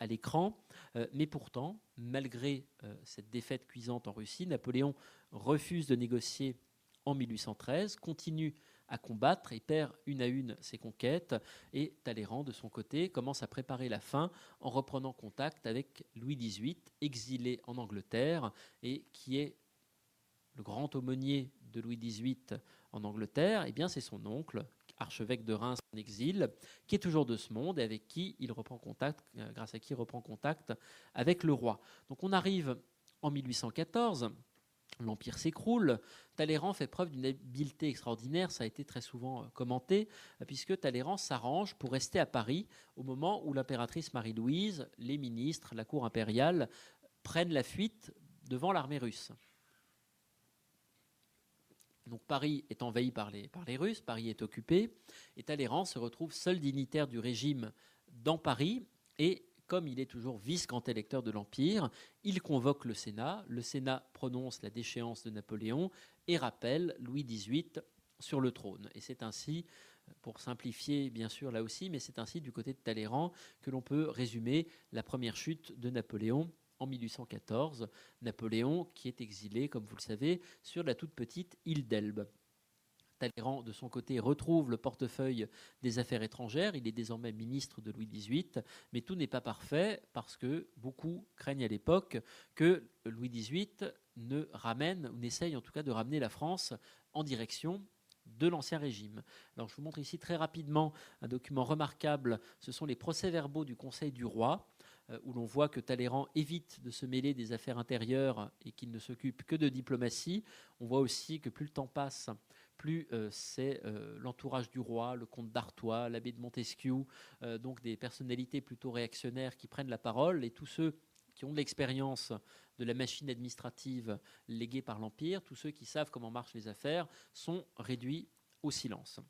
à l'écran. Mais pourtant, malgré cette défaite cuisante en Russie, Napoléon refuse de négocier en 1813, continue à combattre et perd une à une ses conquêtes. Et Talleyrand, de son côté, commence à préparer la fin en reprenant contact avec Louis XVIII, exilé en Angleterre, et qui est le grand aumônier de Louis XVIII en Angleterre. Eh bien, c'est son oncle, archevêque de Reims en exil, qui est toujours de ce monde et avec qui il reprend contact, grâce à qui il reprend contact avec le roi. Donc on arrive en 1814. L'Empire s'écroule. Talleyrand fait preuve d'une habileté extraordinaire, ça a été très souvent commenté, puisque Talleyrand s'arrange pour rester à Paris au moment où l'impératrice Marie-Louise, les ministres, la cour impériale prennent la fuite devant l'armée russe. Donc Paris est envahi par les Russes, Paris est occupé, et Talleyrand se retrouve seul dignitaire du régime dans Paris, et comme il est toujours vice-grand électeur de l'Empire, il convoque le Sénat prononce la déchéance de Napoléon et rappelle Louis XVIII sur le trône. Et c'est ainsi, pour simplifier bien sûr là aussi, mais c'est ainsi du côté de Talleyrand que l'on peut résumer la première chute de Napoléon en 1814. Napoléon qui est exilé, comme vous le savez, sur la toute petite île d'Elbe. Talleyrand, de son côté, retrouve le portefeuille des Affaires étrangères. Il est désormais ministre de Louis XVIII. Mais tout n'est pas parfait parce que beaucoup craignent à l'époque que Louis XVIII ne ramène, ou n'essaye en tout cas de ramener la France en direction de l'Ancien Régime. Alors je vous montre ici très rapidement un document remarquable. Ce sont les procès-verbaux du Conseil du Roi, où l'on voit que Talleyrand évite de se mêler des affaires intérieures et qu'il ne s'occupe que de diplomatie. On voit aussi que plus le temps passe, plus c'est l'entourage du roi, le comte d'Artois, l'abbé de Montesquieu, donc des personnalités plutôt réactionnaires qui prennent la parole, et tous ceux qui ont de l'expérience de la machine administrative léguée par l'Empire, tous ceux qui savent comment marchent les affaires, sont réduits au silence.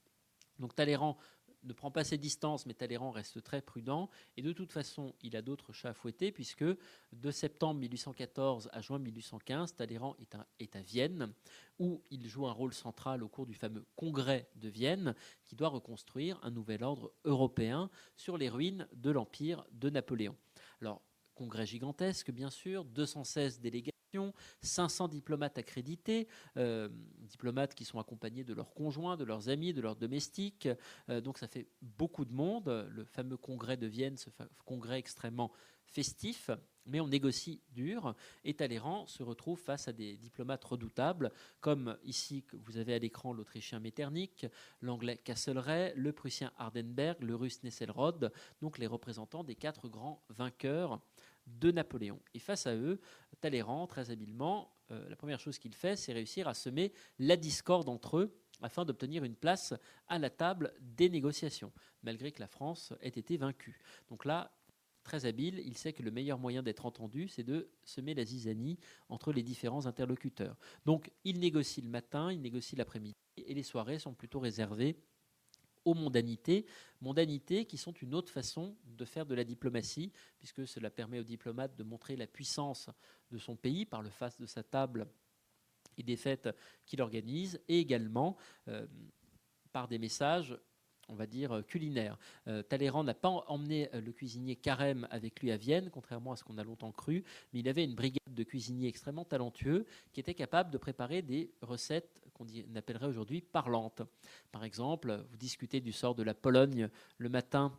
Donc Talleyrand ne prend pas ses distances, mais Talleyrand reste très prudent. Et de toute façon, il a d'autres chats à fouetter, puisque de septembre 1814 à juin 1815, Talleyrand est à Vienne, où il joue un rôle central au cours du fameux congrès de Vienne, qui doit reconstruire un nouvel ordre européen sur les ruines de l'Empire de Napoléon. Alors, congrès gigantesque, bien sûr, 216 délégués, 500 diplomates accrédités, diplomates qui sont accompagnés de leurs conjoints, de leurs amis, de leurs domestiques. Donc ça fait beaucoup de monde. Le fameux congrès de Vienne, ce congrès extrêmement festif, mais on négocie dur. Et Talleyrand se retrouve face à des diplomates redoutables, comme ici, que vous avez à l'écran l'Autrichien Metternich, l'Anglais Castlereagh, le Prussien Hardenberg, le Russe Nesselrode, donc les représentants des 4 grands vainqueurs de Napoléon. Et face à eux, Talleyrand, très habilement, la première chose qu'il fait, c'est réussir à semer la discorde entre eux afin d'obtenir une place à la table des négociations, malgré que la France ait été vaincue. Donc là, très habile, il sait que le meilleur moyen d'être entendu, c'est de semer la zizanie entre les différents interlocuteurs. Donc il négocie le matin, il négocie l'après-midi, et les soirées sont plutôt réservées aux mondanités qui sont une autre façon de faire de la diplomatie, puisque cela permet aux diplomates de montrer la puissance de son pays par le face de sa table et des fêtes qu'il organise, et également par des messages, on va dire, culinaires. Talleyrand n'a pas emmené le cuisinier Carême avec lui à Vienne, contrairement à ce qu'on a longtemps cru, mais il avait une brigade de cuisiniers extrêmement talentueux qui étaient capables de préparer des recettes qu'on appellerait aujourd'hui parlantes. Par exemple, vous discutez du sort de la Pologne le matin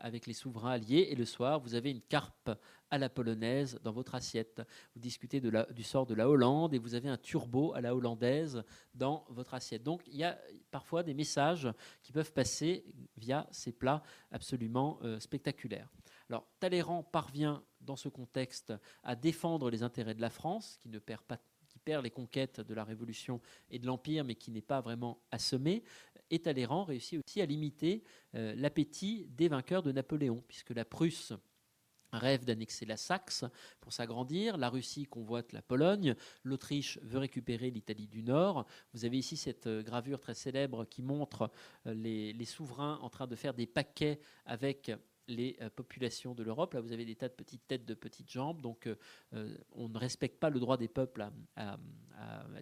avec les souverains alliés, et le soir, vous avez une carpe à la polonaise dans votre assiette. Vous discutez du sort de la Hollande, et vous avez un turbo à la hollandaise dans votre assiette. Donc, il y a parfois des messages qui peuvent passer via ces plats absolument spectaculaires. Alors, Talleyrand parvient, dans ce contexte, à défendre les intérêts de la France, qui perd les conquêtes de la Révolution et de l'Empire, mais qui n'est pas vraiment assommé. Et Talleyrand réussit aussi à limiter l'appétit des vainqueurs de Napoléon, puisque la Prusse rêve d'annexer la Saxe pour s'agrandir, la Russie convoite la Pologne, l'Autriche veut récupérer l'Italie du Nord. Vous avez ici cette gravure très célèbre qui montre les souverains en train de faire des paquets avec les populations de l'Europe. Là, vous avez des tas de petites têtes, de petites jambes. Donc, on ne respecte pas le droit des peuples à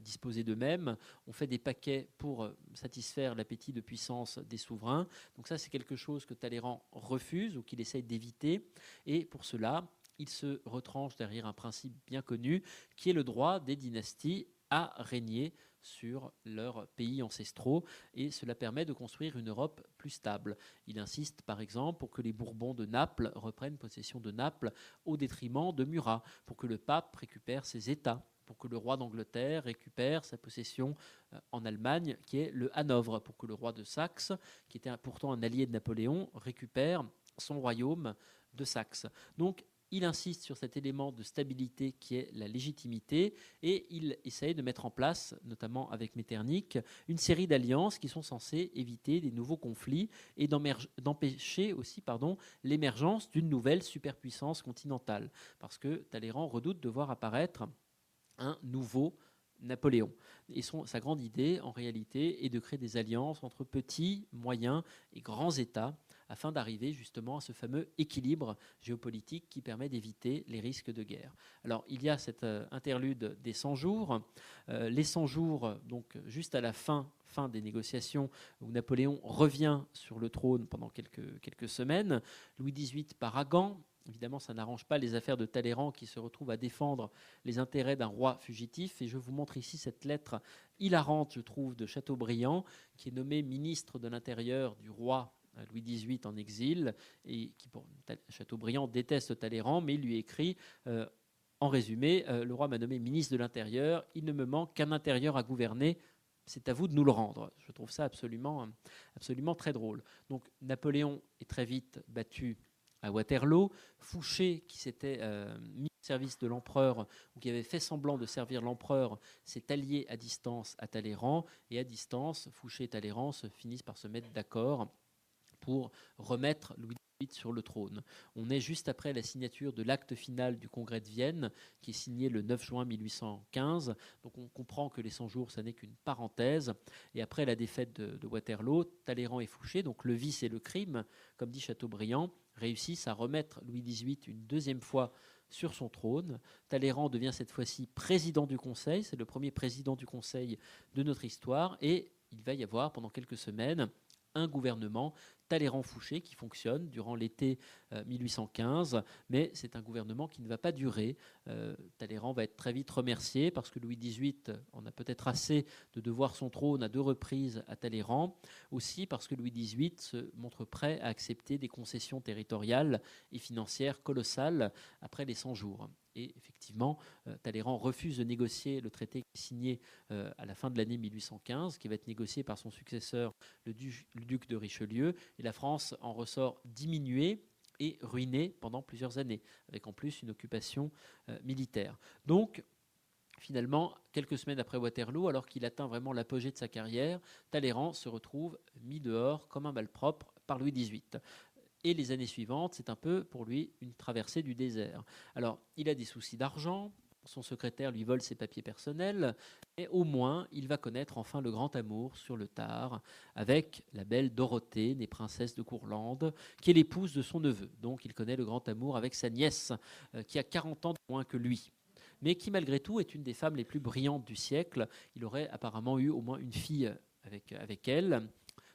disposer d'eux-mêmes. On fait des paquets pour satisfaire l'appétit de puissance des souverains. Donc ça, c'est quelque chose que Talleyrand refuse ou qu'il essaye d'éviter. Et pour cela, il se retranche derrière un principe bien connu, qui est le droit des dynasties à régner sur leurs pays ancestraux, et cela permet de construire une Europe plus stable. Il insiste par exemple pour que les Bourbons de Naples reprennent possession de Naples au détriment de Murat, pour que le pape récupère ses États, pour que le roi d'Angleterre récupère sa possession en Allemagne, qui est le Hanovre, pour que le roi de Saxe, qui était pourtant un allié de Napoléon, récupère son royaume de Saxe. Donc, il insiste sur cet élément de stabilité qui est la légitimité, et il essaye de mettre en place, notamment avec Metternich, une série d'alliances qui sont censées éviter des nouveaux conflits et d'empêcher aussi l'émergence d'une nouvelle superpuissance continentale. Parce que Talleyrand redoute de voir apparaître un nouveau Napoléon. Et sa grande idée, en réalité, est de créer des alliances entre petits, moyens et grands États, afin d'arriver justement à ce fameux équilibre géopolitique qui permet d'éviter les risques de guerre. Alors, il y a cette interlude des 100 jours. Les 100 jours, donc juste à la fin des négociations, où Napoléon revient sur le trône pendant quelques semaines. Louis XVIII part à Gand. Évidemment, ça n'arrange pas les affaires de Talleyrand, qui se retrouve à défendre les intérêts d'un roi fugitif. Et je vous montre ici cette lettre hilarante, je trouve, de Chateaubriand, qui est nommé ministre de l'Intérieur du roi Louis XVIII en exil, et qui, Chateaubriand déteste Talleyrand, mais il lui écrit en résumé, le roi m'a nommé ministre de l'Intérieur, il ne me manque qu'un intérieur à gouverner, c'est à vous de nous le rendre. Je trouve ça absolument très drôle. Donc Napoléon est très vite battu à Waterloo. Fouché, qui s'était mis au service de l'empereur, ou qui avait fait semblant de servir l'empereur, s'est allié à distance à Talleyrand, et à distance, Fouché et Talleyrand finissent par se mettre d'accord pour remettre Louis XVIII sur le trône. On est juste après la signature de l'acte final du Congrès de Vienne, qui est signé le 9 juin 1815. Donc on comprend que les 100 jours, ça n'est qu'une parenthèse. Et après la défaite de Waterloo, Talleyrand et Fouché, donc le vice et le crime, comme dit Chateaubriand, réussissent à remettre Louis XVIII une deuxième fois sur son trône. Talleyrand devient cette fois-ci président du Conseil. C'est le premier président du Conseil de notre histoire. Et il va y avoir pendant quelques semaines un gouvernement Talleyrand-Fouché qui fonctionne durant l'été 1815, mais c'est un gouvernement qui ne va pas durer. Talleyrand va être très vite remercié parce que Louis XVIII en a peut-être assez de devoir son trône à 2 reprises à Talleyrand, aussi parce que Louis XVIII se montre prêt à accepter des concessions territoriales et financières colossales après les 100 jours. Et effectivement, Talleyrand refuse de négocier le traité signé à la fin de l'année 1815, qui va être négocié par son successeur, le duc de Richelieu, et la France en ressort diminuée et ruinée pendant plusieurs années, avec en plus une occupation militaire. Donc, finalement, quelques semaines après Waterloo, alors qu'il atteint vraiment l'apogée de sa carrière, Talleyrand se retrouve mis dehors comme un malpropre par Louis XVIII. Et les années suivantes, c'est un peu pour lui une traversée du désert. Alors, il a des soucis d'argent, son secrétaire lui vole ses papiers personnels, mais au moins, il va connaître enfin le grand amour sur le tard avec la belle Dorothée, née princesse de Courlande, qui est l'épouse de son neveu. Donc, il connaît le grand amour avec sa nièce, qui a 40 ans de moins que lui, mais qui malgré tout est une des femmes les plus brillantes du siècle. Il aurait apparemment eu au moins une fille avec elle.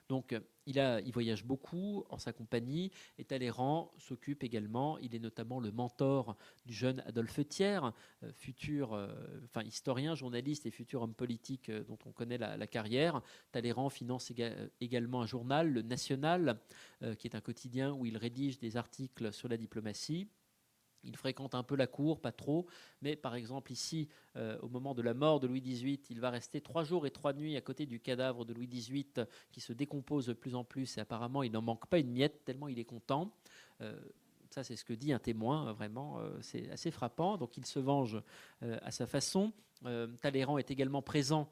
Donc, il voyage beaucoup en sa compagnie et Talleyrand s'occupe également, il est notamment le mentor du jeune Adolphe Thiers, futur historien, journaliste et futur homme politique dont on connaît la carrière. Talleyrand finance également un journal, le National, qui est un quotidien où il rédige des articles sur la diplomatie. Il fréquente un peu la cour, pas trop, mais par exemple ici, au moment de la mort de Louis XVIII, il va rester 3 jours et 3 nuits à côté du cadavre de Louis XVIII qui se décompose de plus en plus et apparemment il n'en manque pas une miette tellement il est content. Ça c'est ce que dit un témoin, vraiment c'est assez frappant, donc il se venge à sa façon. Talleyrand est également présent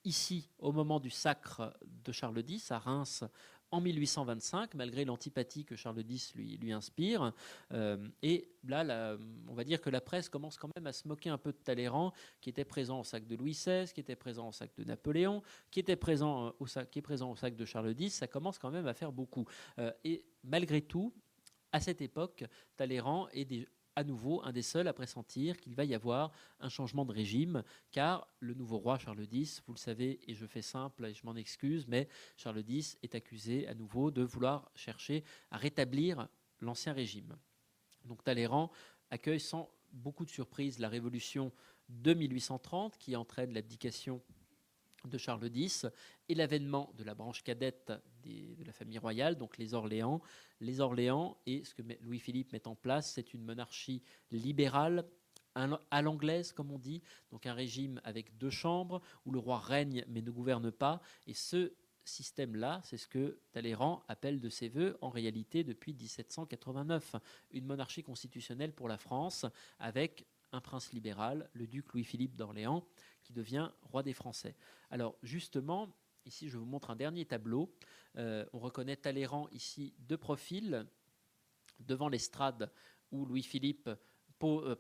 ici au moment du sacre de Charles X à Reims en 1825, malgré l'antipathie que Charles X lui inspire. Et là, on va dire que la presse commence quand même à se moquer un peu de Talleyrand, qui était présent au sacre de Louis XVI, qui était présent au sacre de Napoléon, qui est présent au sacre de Charles X. Ça commence quand même à faire beaucoup. Et malgré tout, à cette époque, Talleyrand est à nouveau un des seuls à pressentir qu'il va y avoir un changement de régime, car le nouveau roi Charles X, vous le savez, et je fais simple et je m'en excuse, mais Charles X est accusé à nouveau de vouloir chercher à rétablir l'ancien régime. Donc Talleyrand accueille sans beaucoup de surprise la révolution de 1830 qui entraîne l'abdication de Charles X et l'avènement de la branche cadette de la famille royale, donc les Orléans. Les Orléans et ce que Louis-Philippe met en place, c'est une monarchie libérale, à l'anglaise comme on dit, donc un régime avec 2 chambres où le roi règne mais ne gouverne pas. Et ce système-là, c'est ce que Talleyrand appelle de ses voeux en réalité depuis 1789, une monarchie constitutionnelle pour la France avec un prince libéral, le duc Louis-Philippe d'Orléans, qui devient roi des Français. Alors justement, ici je vous montre un dernier tableau. On reconnaît Talleyrand ici de profil, devant l'estrade où Louis-Philippe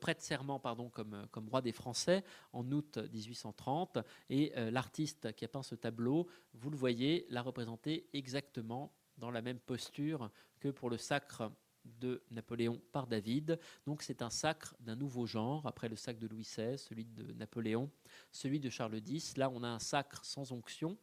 prête serment comme roi des Français en août 1830. Et l'artiste qui a peint ce tableau, vous le voyez, l'a représenté exactement dans la même posture que pour le sacre de Napoléon par David. Donc c'est un sacre d'un nouveau genre, après le sacre de Louis XVI, celui de Napoléon, celui de Charles X. Là, on a un sacre sans onction.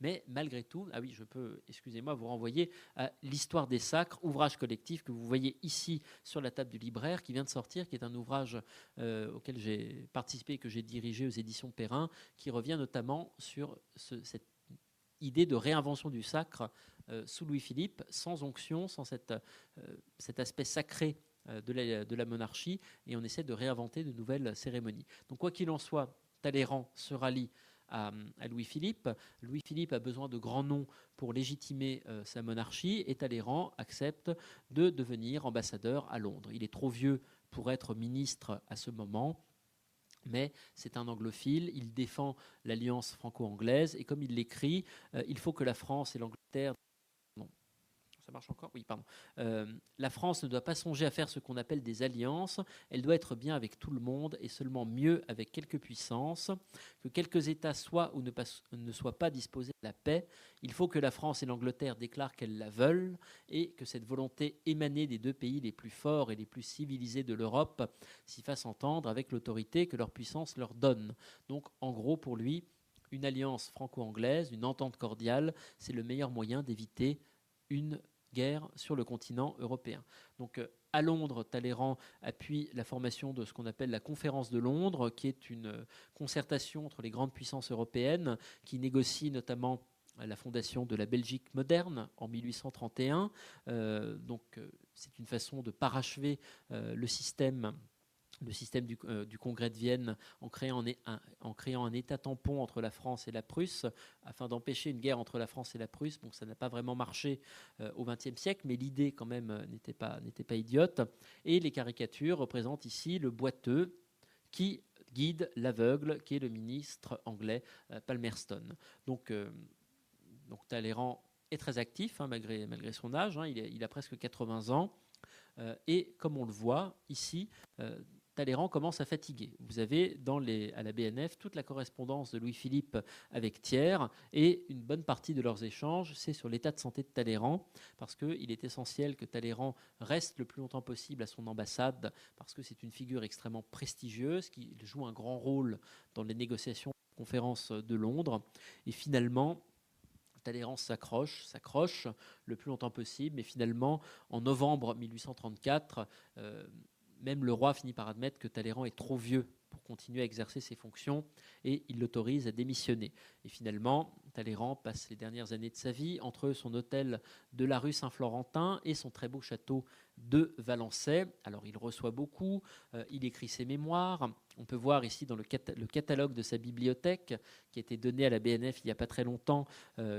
Mais malgré tout, ah oui, je peux, excusez-moi, vous renvoyer à l'Histoire des sacres, ouvrage collectif que vous voyez ici sur la table du libraire, qui vient de sortir, qui est un ouvrage auquel j'ai participé et que j'ai dirigé aux éditions Perrin, qui revient notamment sur cette idée de réinvention du sacre sous Louis-Philippe, sans onction, sans cet aspect sacré de la monarchie, et on essaie de réinventer de nouvelles cérémonies. Donc quoi qu'il en soit, Talleyrand se rallie à Louis-Philippe. Louis-Philippe a besoin de grands noms pour légitimer sa monarchie et Talleyrand accepte de devenir ambassadeur à Londres. Il est trop vieux pour être ministre à ce moment, mais c'est un anglophile, il défend l'alliance franco-anglaise et comme il l'écrit, il faut que la France et l'Angleterre... Ça marche encore ? Oui, pardon. La France ne doit pas songer à faire ce qu'on appelle des alliances. Elle doit être bien avec tout le monde et seulement mieux avec quelques puissances. Que quelques États soient ou ne soient pas disposés à la paix, il faut que la France et l'Angleterre déclarent qu'elles la veulent et que cette volonté émanée des 2 pays les plus forts et les plus civilisés de l'Europe s'y fasse entendre avec l'autorité que leur puissance leur donne. Donc, en gros, pour lui, une alliance franco-anglaise, une entente cordiale, c'est le meilleur moyen d'éviter une guerre sur le continent européen. Donc à Londres, Talleyrand appuie la formation de ce qu'on appelle la Conférence de Londres, qui est une concertation entre les grandes puissances européennes qui négocie notamment la fondation de la Belgique moderne en 1831. C'est une façon de parachever le système du Congrès de Vienne en créant un État tampon entre la France et la Prusse afin d'empêcher une guerre entre la France et la Prusse. Bon, ça n'a pas vraiment marché au XXe siècle, mais l'idée quand même n'était pas idiote. Et les caricatures représentent ici le boiteux qui guide l'aveugle, qui est le ministre anglais Palmerston. Donc Talleyrand est très actif, malgré son âge. Il a presque 80 ans. Et comme on le voit ici, Talleyrand commence à fatiguer. Vous avez à la BNF toute la correspondance de Louis-Philippe avec Thiers, et une bonne partie de leurs échanges, c'est sur l'état de santé de Talleyrand, parce qu'il est essentiel que Talleyrand reste le plus longtemps possible à son ambassade, parce que c'est une figure extrêmement prestigieuse, qui joue un grand rôle dans les négociations de la conférence de Londres. Et finalement, Talleyrand s'accroche le plus longtemps possible, mais finalement, en novembre 1834, même le roi finit par admettre que Talleyrand est trop vieux pour continuer à exercer ses fonctions, et il l'autorise à démissionner. Et finalement, Talleyrand passe les dernières années de sa vie entre son hôtel de la rue Saint-Florentin et son très beau château de Valençay. Alors il reçoit beaucoup, il écrit ses mémoires. On peut voir ici dans le catalogue de sa bibliothèque, qui a été donné à la BNF il n'y a pas très longtemps,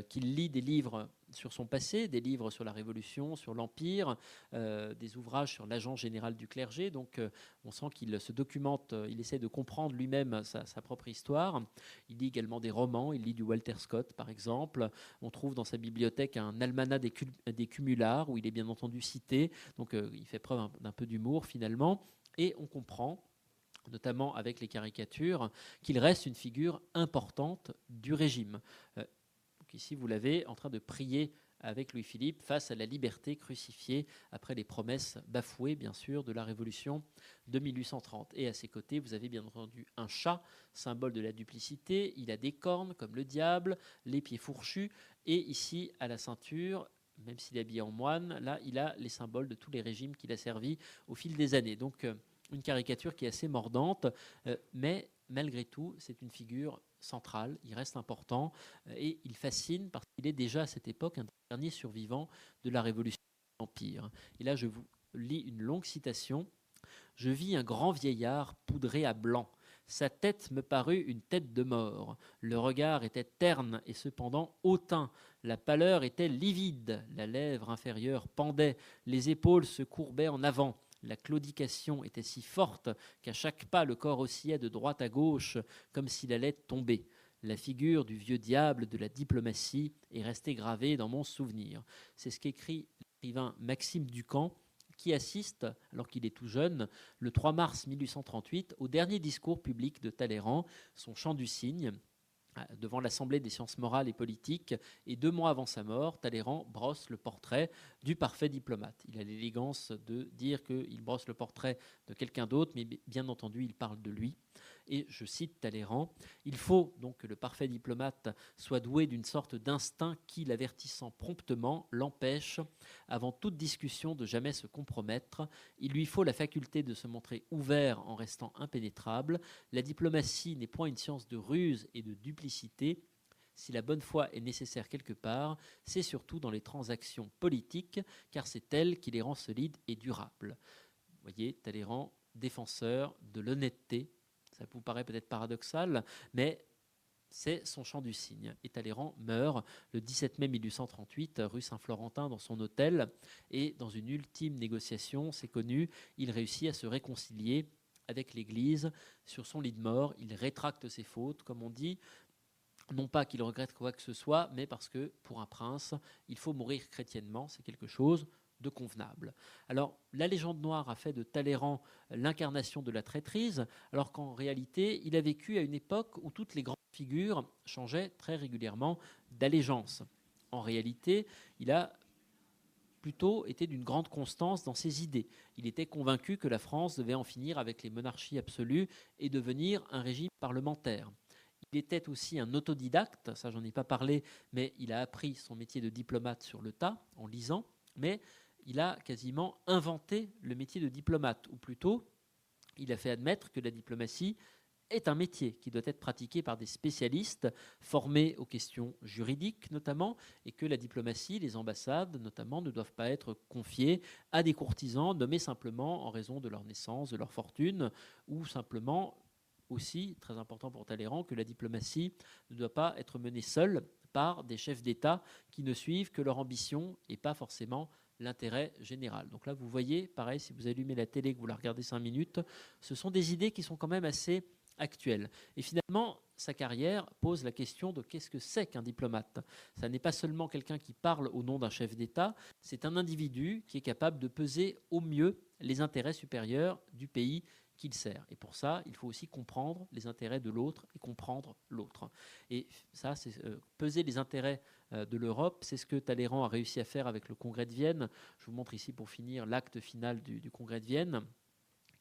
qu'il lit des livres sur son passé, des livres sur la Révolution, sur l'Empire, des ouvrages sur l'agent général du clergé. Donc on sent qu'il se documente, il essaie de comprendre lui-même sa propre histoire. Il lit également des romans, il lit du Walter Scott par exemple. On trouve dans sa bibliothèque un almanach des cumulards, où il est bien entendu cité. Donc il fait preuve d'un peu d'humour finalement. Et on comprend, notamment avec les caricatures, qu'il reste une figure importante du régime. Donc ici, vous l'avez en train de prier avec Louis-Philippe face à la liberté crucifiée après les promesses bafouées, bien sûr, de la Révolution de 1830. Et à ses côtés, vous avez bien entendu un chat, symbole de la duplicité. Il a des cornes comme le diable, les pieds fourchus. Et ici, à la ceinture, même s'il est habillé en moine, là, il a les symboles de tous les régimes qu'il a servis au fil des années. Donc, une caricature qui est assez mordante, mais malgré tout, c'est une figure centrale, il reste important, et il fascine parce qu'il est déjà à cette époque un dernier survivant de la Révolution de l'Empire. Et là, je vous lis une longue citation. « Je vis un grand vieillard poudré à blanc. Sa tête me parut une tête de mort. Le regard était terne et cependant hautain. La pâleur était livide. La lèvre inférieure pendait. Les épaules se courbaient en avant. La claudication était si forte qu'à chaque pas le corps oscillait de droite à gauche comme s'il allait tomber. La figure du vieux diable de la diplomatie est restée gravée dans mon souvenir. » C'est ce qu'écrit l'écrivain Maxime Ducamp, qui assiste, alors qu'il est tout jeune, le 3 mars 1838, au dernier discours public de Talleyrand, son chant du cygne, devant l'Assemblée des sciences morales et politiques. Et 2 mois avant sa mort, Talleyrand brosse le portrait du parfait diplomate. Il a l'élégance de dire qu'il brosse le portrait de quelqu'un d'autre, mais bien entendu, il parle de lui. Et je cite Talleyrand, « Il faut donc que le parfait diplomate soit doué d'une sorte d'instinct qui, l'avertissant promptement, l'empêche, avant toute discussion, de jamais se compromettre. Il lui faut la faculté de se montrer ouvert en restant impénétrable. La diplomatie n'est point une science de ruse et de duplicité. Si la bonne foi est nécessaire quelque part, c'est surtout dans les transactions politiques, car c'est elle qui les rend solides et durables. » Vous voyez, Talleyrand, défenseur de l'honnêteté. Ça vous paraît peut-être paradoxal, mais c'est son chant du cygne. Et Talleyrand meurt le 17 mai 1838, rue Saint-Florentin, dans son hôtel. Et dans une ultime négociation, c'est connu, il réussit à se réconcilier avec l'Église sur son lit de mort. Il rétracte ses fautes, comme on dit. Non pas qu'il regrette quoi que ce soit, mais parce que, pour un prince, il faut mourir chrétiennement. C'est quelque chose de convenable. Alors, la légende noire a fait de Talleyrand l'incarnation de la traîtrise, alors qu'en réalité, il a vécu à une époque où toutes les grandes figures changeaient très régulièrement d'allégeance. En réalité, il a plutôt été d'une grande constance dans ses idées. Il était convaincu que la France devait en finir avec les monarchies absolues et devenir un régime parlementaire. Il était aussi un autodidacte, ça j'en ai pas parlé, mais il a appris son métier de diplomate sur le tas, en lisant, mais il a quasiment inventé le métier de diplomate, ou plutôt, il a fait admettre que la diplomatie est un métier qui doit être pratiqué par des spécialistes formés aux questions juridiques notamment, et que la diplomatie, les ambassades notamment, ne doivent pas être confiées à des courtisans nommés simplement en raison de leur naissance, de leur fortune, ou simplement aussi, très important pour Talleyrand, que la diplomatie ne doit pas être menée seule par des chefs d'État qui ne suivent que leur ambition et pas forcément l'intérêt général. Donc là, vous voyez, pareil, si vous allumez la télé, que vous la regardez 5 minutes, ce sont des idées qui sont quand même assez actuelles. Et finalement, sa carrière pose la question de qu'est-ce que c'est qu'un diplomate. Ça n'est pas seulement quelqu'un qui parle au nom d'un chef d'État, c'est un individu qui est capable de peser au mieux les intérêts supérieurs du pays qu'il sert. Et pour ça, il faut aussi comprendre les intérêts de l'autre et comprendre l'autre. Et ça, c'est peser les intérêts de l'Europe, c'est ce que Talleyrand a réussi à faire avec le Congrès de Vienne. Je vous montre ici pour finir l'acte final du Congrès de Vienne,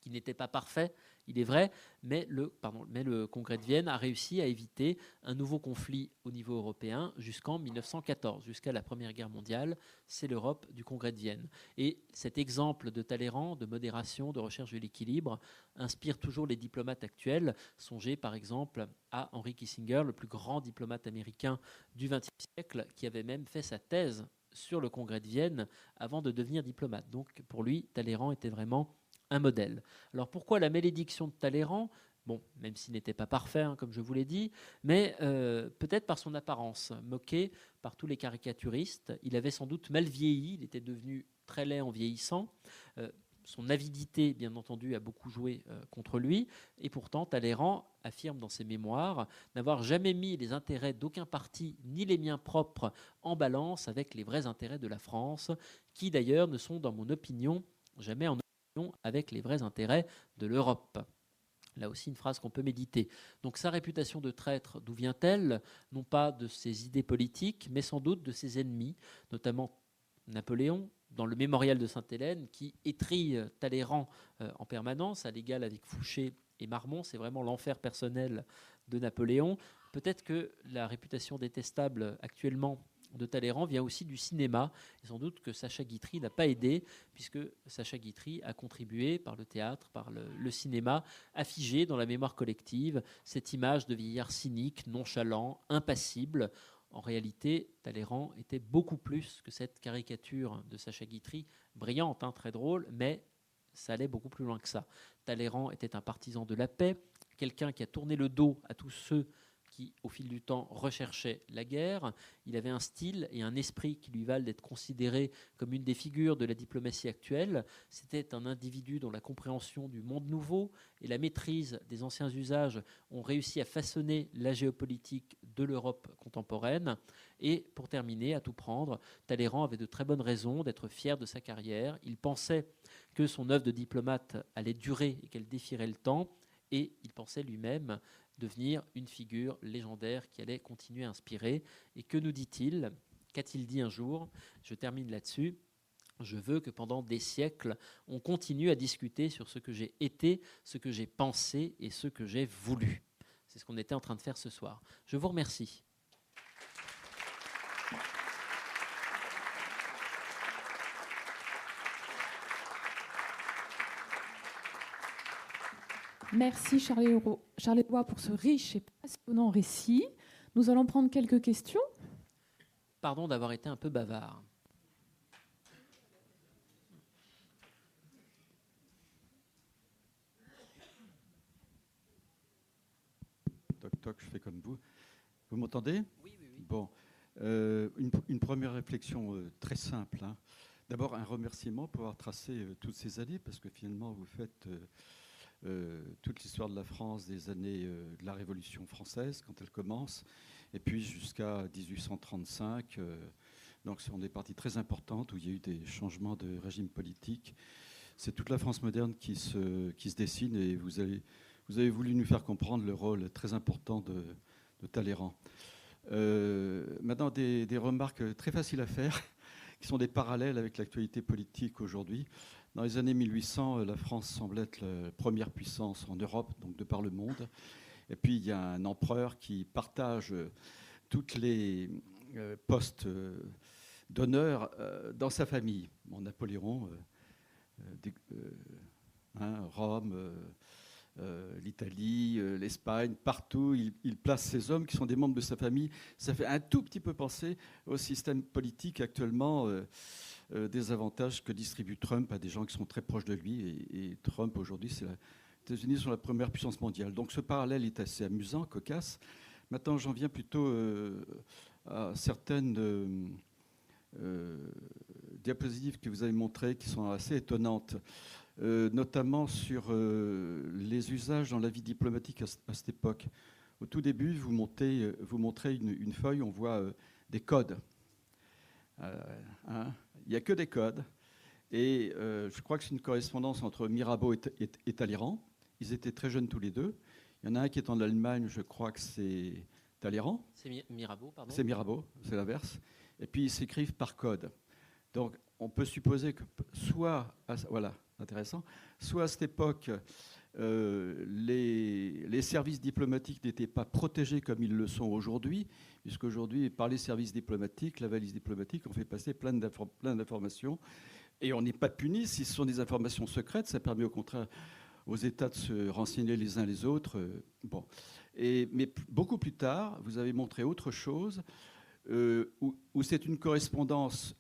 qui n'était pas parfait, il est vrai, mais le Congrès de Vienne a réussi à éviter un nouveau conflit au niveau européen jusqu'en 1914, jusqu'à la Première Guerre mondiale. C'est l'Europe du Congrès de Vienne. Et cet exemple de Talleyrand, de modération, de recherche de l'équilibre, inspire toujours les diplomates actuels. Songez par exemple à Henry Kissinger, le plus grand diplomate américain du XXe siècle, qui avait même fait sa thèse sur le Congrès de Vienne avant de devenir diplomate. Donc pour lui, Talleyrand était vraiment un modèle. Alors pourquoi la malédiction de Talleyrand ? Bon, même s'il n'était pas parfait, comme je vous l'ai dit, mais peut-être par son apparence, moqué par tous les caricaturistes. Il avait sans doute mal vieilli, il était devenu très laid en vieillissant. Son avidité, bien entendu, a beaucoup joué contre lui. Et pourtant, Talleyrand affirme dans ses mémoires n'avoir jamais mis les intérêts d'aucun parti, ni les miens propres, en balance avec les vrais intérêts de la France, qui d'ailleurs ne sont, dans mon opinion, jamais en avec les vrais intérêts de l'Europe. Là aussi, une phrase qu'on peut méditer. Donc sa réputation de traître, d'où vient-elle ? Non pas de ses idées politiques, mais sans doute de ses ennemis, notamment Napoléon, dans le mémorial de Sainte-Hélène, qui étrille Talleyrand en permanence, à l'égal avec Fouché et Marmont. C'est vraiment l'enfer personnel de Napoléon. Peut-être que la réputation détestable actuellement de Talleyrand vient aussi du cinéma, et sans doute que Sacha Guitry n'a pas aidé, puisque Sacha Guitry a contribué par le théâtre, par le cinéma, à figer dans la mémoire collective cette image de vieillard cynique, nonchalant, impassible. En réalité, Talleyrand était beaucoup plus que cette caricature de Sacha Guitry, brillante, très drôle, mais ça allait beaucoup plus loin que ça. Talleyrand était un partisan de la paix, quelqu'un qui a tourné le dos à tous ceux qui, au fil du temps, recherchait la guerre. Il avait un style et un esprit qui lui valent d'être considéré comme une des figures de la diplomatie actuelle. C'était un individu dont la compréhension du monde nouveau et la maîtrise des anciens usages ont réussi à façonner la géopolitique de l'Europe contemporaine. Et pour terminer, à tout prendre, Talleyrand avait de très bonnes raisons d'être fier de sa carrière. Il pensait que son œuvre de diplomate allait durer et qu'elle défierait le temps. Et il pensait lui-même devenir une figure légendaire qui allait continuer à inspirer. Et que nous dit-il ? Qu'a-t-il dit un jour ? Je termine là-dessus. Je veux que pendant des siècles, on continue à discuter sur ce que j'ai été, ce que j'ai pensé et ce que j'ai voulu. C'est ce qu'on était en train de faire ce soir. Je vous remercie. Merci Charles-Éloi pour ce riche et passionnant récit. Nous allons prendre quelques questions. Pardon d'avoir été un peu bavard. Toc toc, je fais comme vous. Vous m'entendez ? Oui. Bon, une première réflexion très simple. D'abord, un remerciement pour avoir tracé toutes ces années, parce que finalement, vous faites toute l'histoire de la France des années de la Révolution française, quand elle commence, et puis jusqu'à 1835. Donc, ce sont des parties très importantes où il y a eu des changements de régime politique. C'est toute la France moderne qui se dessine, et vous avez voulu nous faire comprendre le rôle très important de Talleyrand. Maintenant, des remarques très faciles à faire, qui sont des parallèles avec l'actualité politique aujourd'hui. Dans les années 1800, la France semble être la première puissance en Europe, donc de par le monde. Et puis il y a un empereur qui partage toutes les postes d'honneur dans sa famille. Bon, Napoléon, Rome, l'Italie, l'Espagne, partout, il place ces hommes qui sont des membres de sa famille. Ça fait un tout petit peu penser au système politique actuellement, des avantages que distribue Trump à des gens qui sont très proches de lui. Et Trump, aujourd'hui, les États-Unis sont la première puissance mondiale. Donc ce parallèle est assez amusant, cocasse. Maintenant, j'en viens plutôt à certaines diapositives que vous avez montrées qui sont assez étonnantes. Notamment sur les usages dans la vie diplomatique à cette époque. Au tout début, vous montrez une feuille, on voit des codes. Il n'y a que des codes. Et je crois que c'est une correspondance entre Mirabeau et Talleyrand. Ils étaient très jeunes tous les deux. Il y en a un qui est en Allemagne, je crois que c'est Talleyrand. C'est Mirabeau, pardon. C'est Mirabeau, c'est l'inverse. Et puis ils s'écrivent par code. Donc on peut supposer que soit... Voilà. Intéressant. Soit à cette époque, les services diplomatiques n'étaient pas protégés comme ils le sont aujourd'hui, puisqu'aujourd'hui, par les services diplomatiques, la valise diplomatique, on fait passer plein d'informations, et on n'est pas puni si ce sont des informations secrètes. Ça permet au contraire aux États de se renseigner les uns les autres. Bon. Mais beaucoup plus tard, vous avez montré autre chose, où c'est une correspondance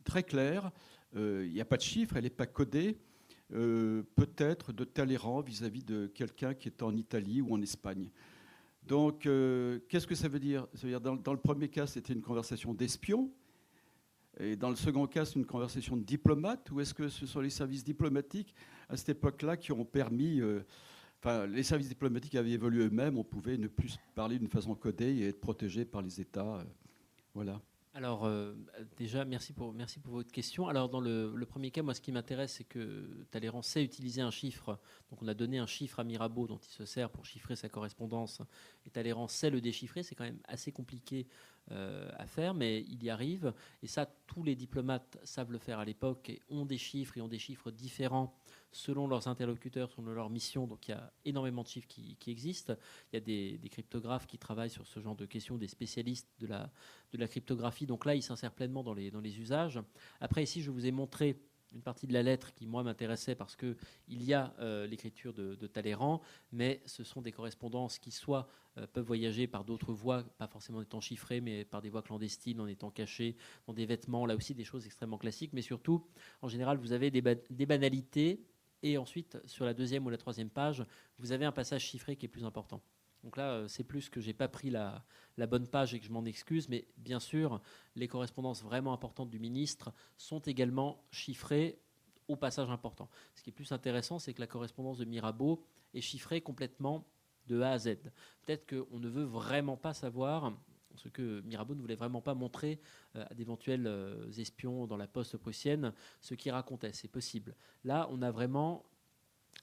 très claire. Il n'y a pas de chiffre, elle n'est pas codée, peut-être de Talleyrand vis-à-vis de quelqu'un qui est en Italie ou en Espagne. Donc, qu'est-ce que ça veut dire? Ça veut dire dans le premier cas, c'était une conversation d'espion, et dans le second cas, c'est une conversation de diplomate, ou est-ce que ce sont les services diplomatiques à cette époque-là qui ont permis... les services diplomatiques avaient évolué eux-mêmes, on pouvait ne plus parler d'une façon codée et être protégé par les États. Voilà. Alors, déjà, merci pour votre question. Alors, dans le premier cas, moi, ce qui m'intéresse, c'est que Talleyrand sait utiliser un chiffre. Donc, on a donné un chiffre à Mirabeau dont il se sert pour chiffrer sa correspondance. Et Talleyrand sait le déchiffrer. C'est quand même assez compliqué à faire, mais il y arrive. Et ça, tous les diplomates savent le faire à l'époque et ont des chiffres différents selon leurs interlocuteurs, selon leur mission. Donc il y a énormément de chiffres qui existent. Il y a des cryptographes qui travaillent sur ce genre de questions, des spécialistes de la cryptographie. Donc là, ils s'insèrent pleinement dans les usages. Après, ici, je vous ai montré une partie de la lettre qui, moi, m'intéressait parce qu'il y a l'écriture de Talleyrand, mais ce sont des correspondances qui soit peuvent voyager par d'autres voies, pas forcément en étant chiffrées, mais par des voies clandestines, en étant cachées, dans des vêtements, là aussi des choses extrêmement classiques. Mais surtout, en général, vous avez des banalités. Et ensuite, sur la deuxième ou la troisième page, vous avez un passage chiffré qui est plus important. Donc là, c'est plus que je n'ai pas pris la bonne page et que je m'en excuse, mais bien sûr, les correspondances vraiment importantes du ministre sont également chiffrées au passage important. Ce qui est plus intéressant, c'est que la correspondance de Mirabeau est chiffrée complètement de A à Z. Peut-être qu'on ne veut vraiment pas savoir ce que Mirabeau ne voulait vraiment pas montrer à d'éventuels espions dans la poste prussienne, ce qu'il racontait. C'est possible. Là, on a vraiment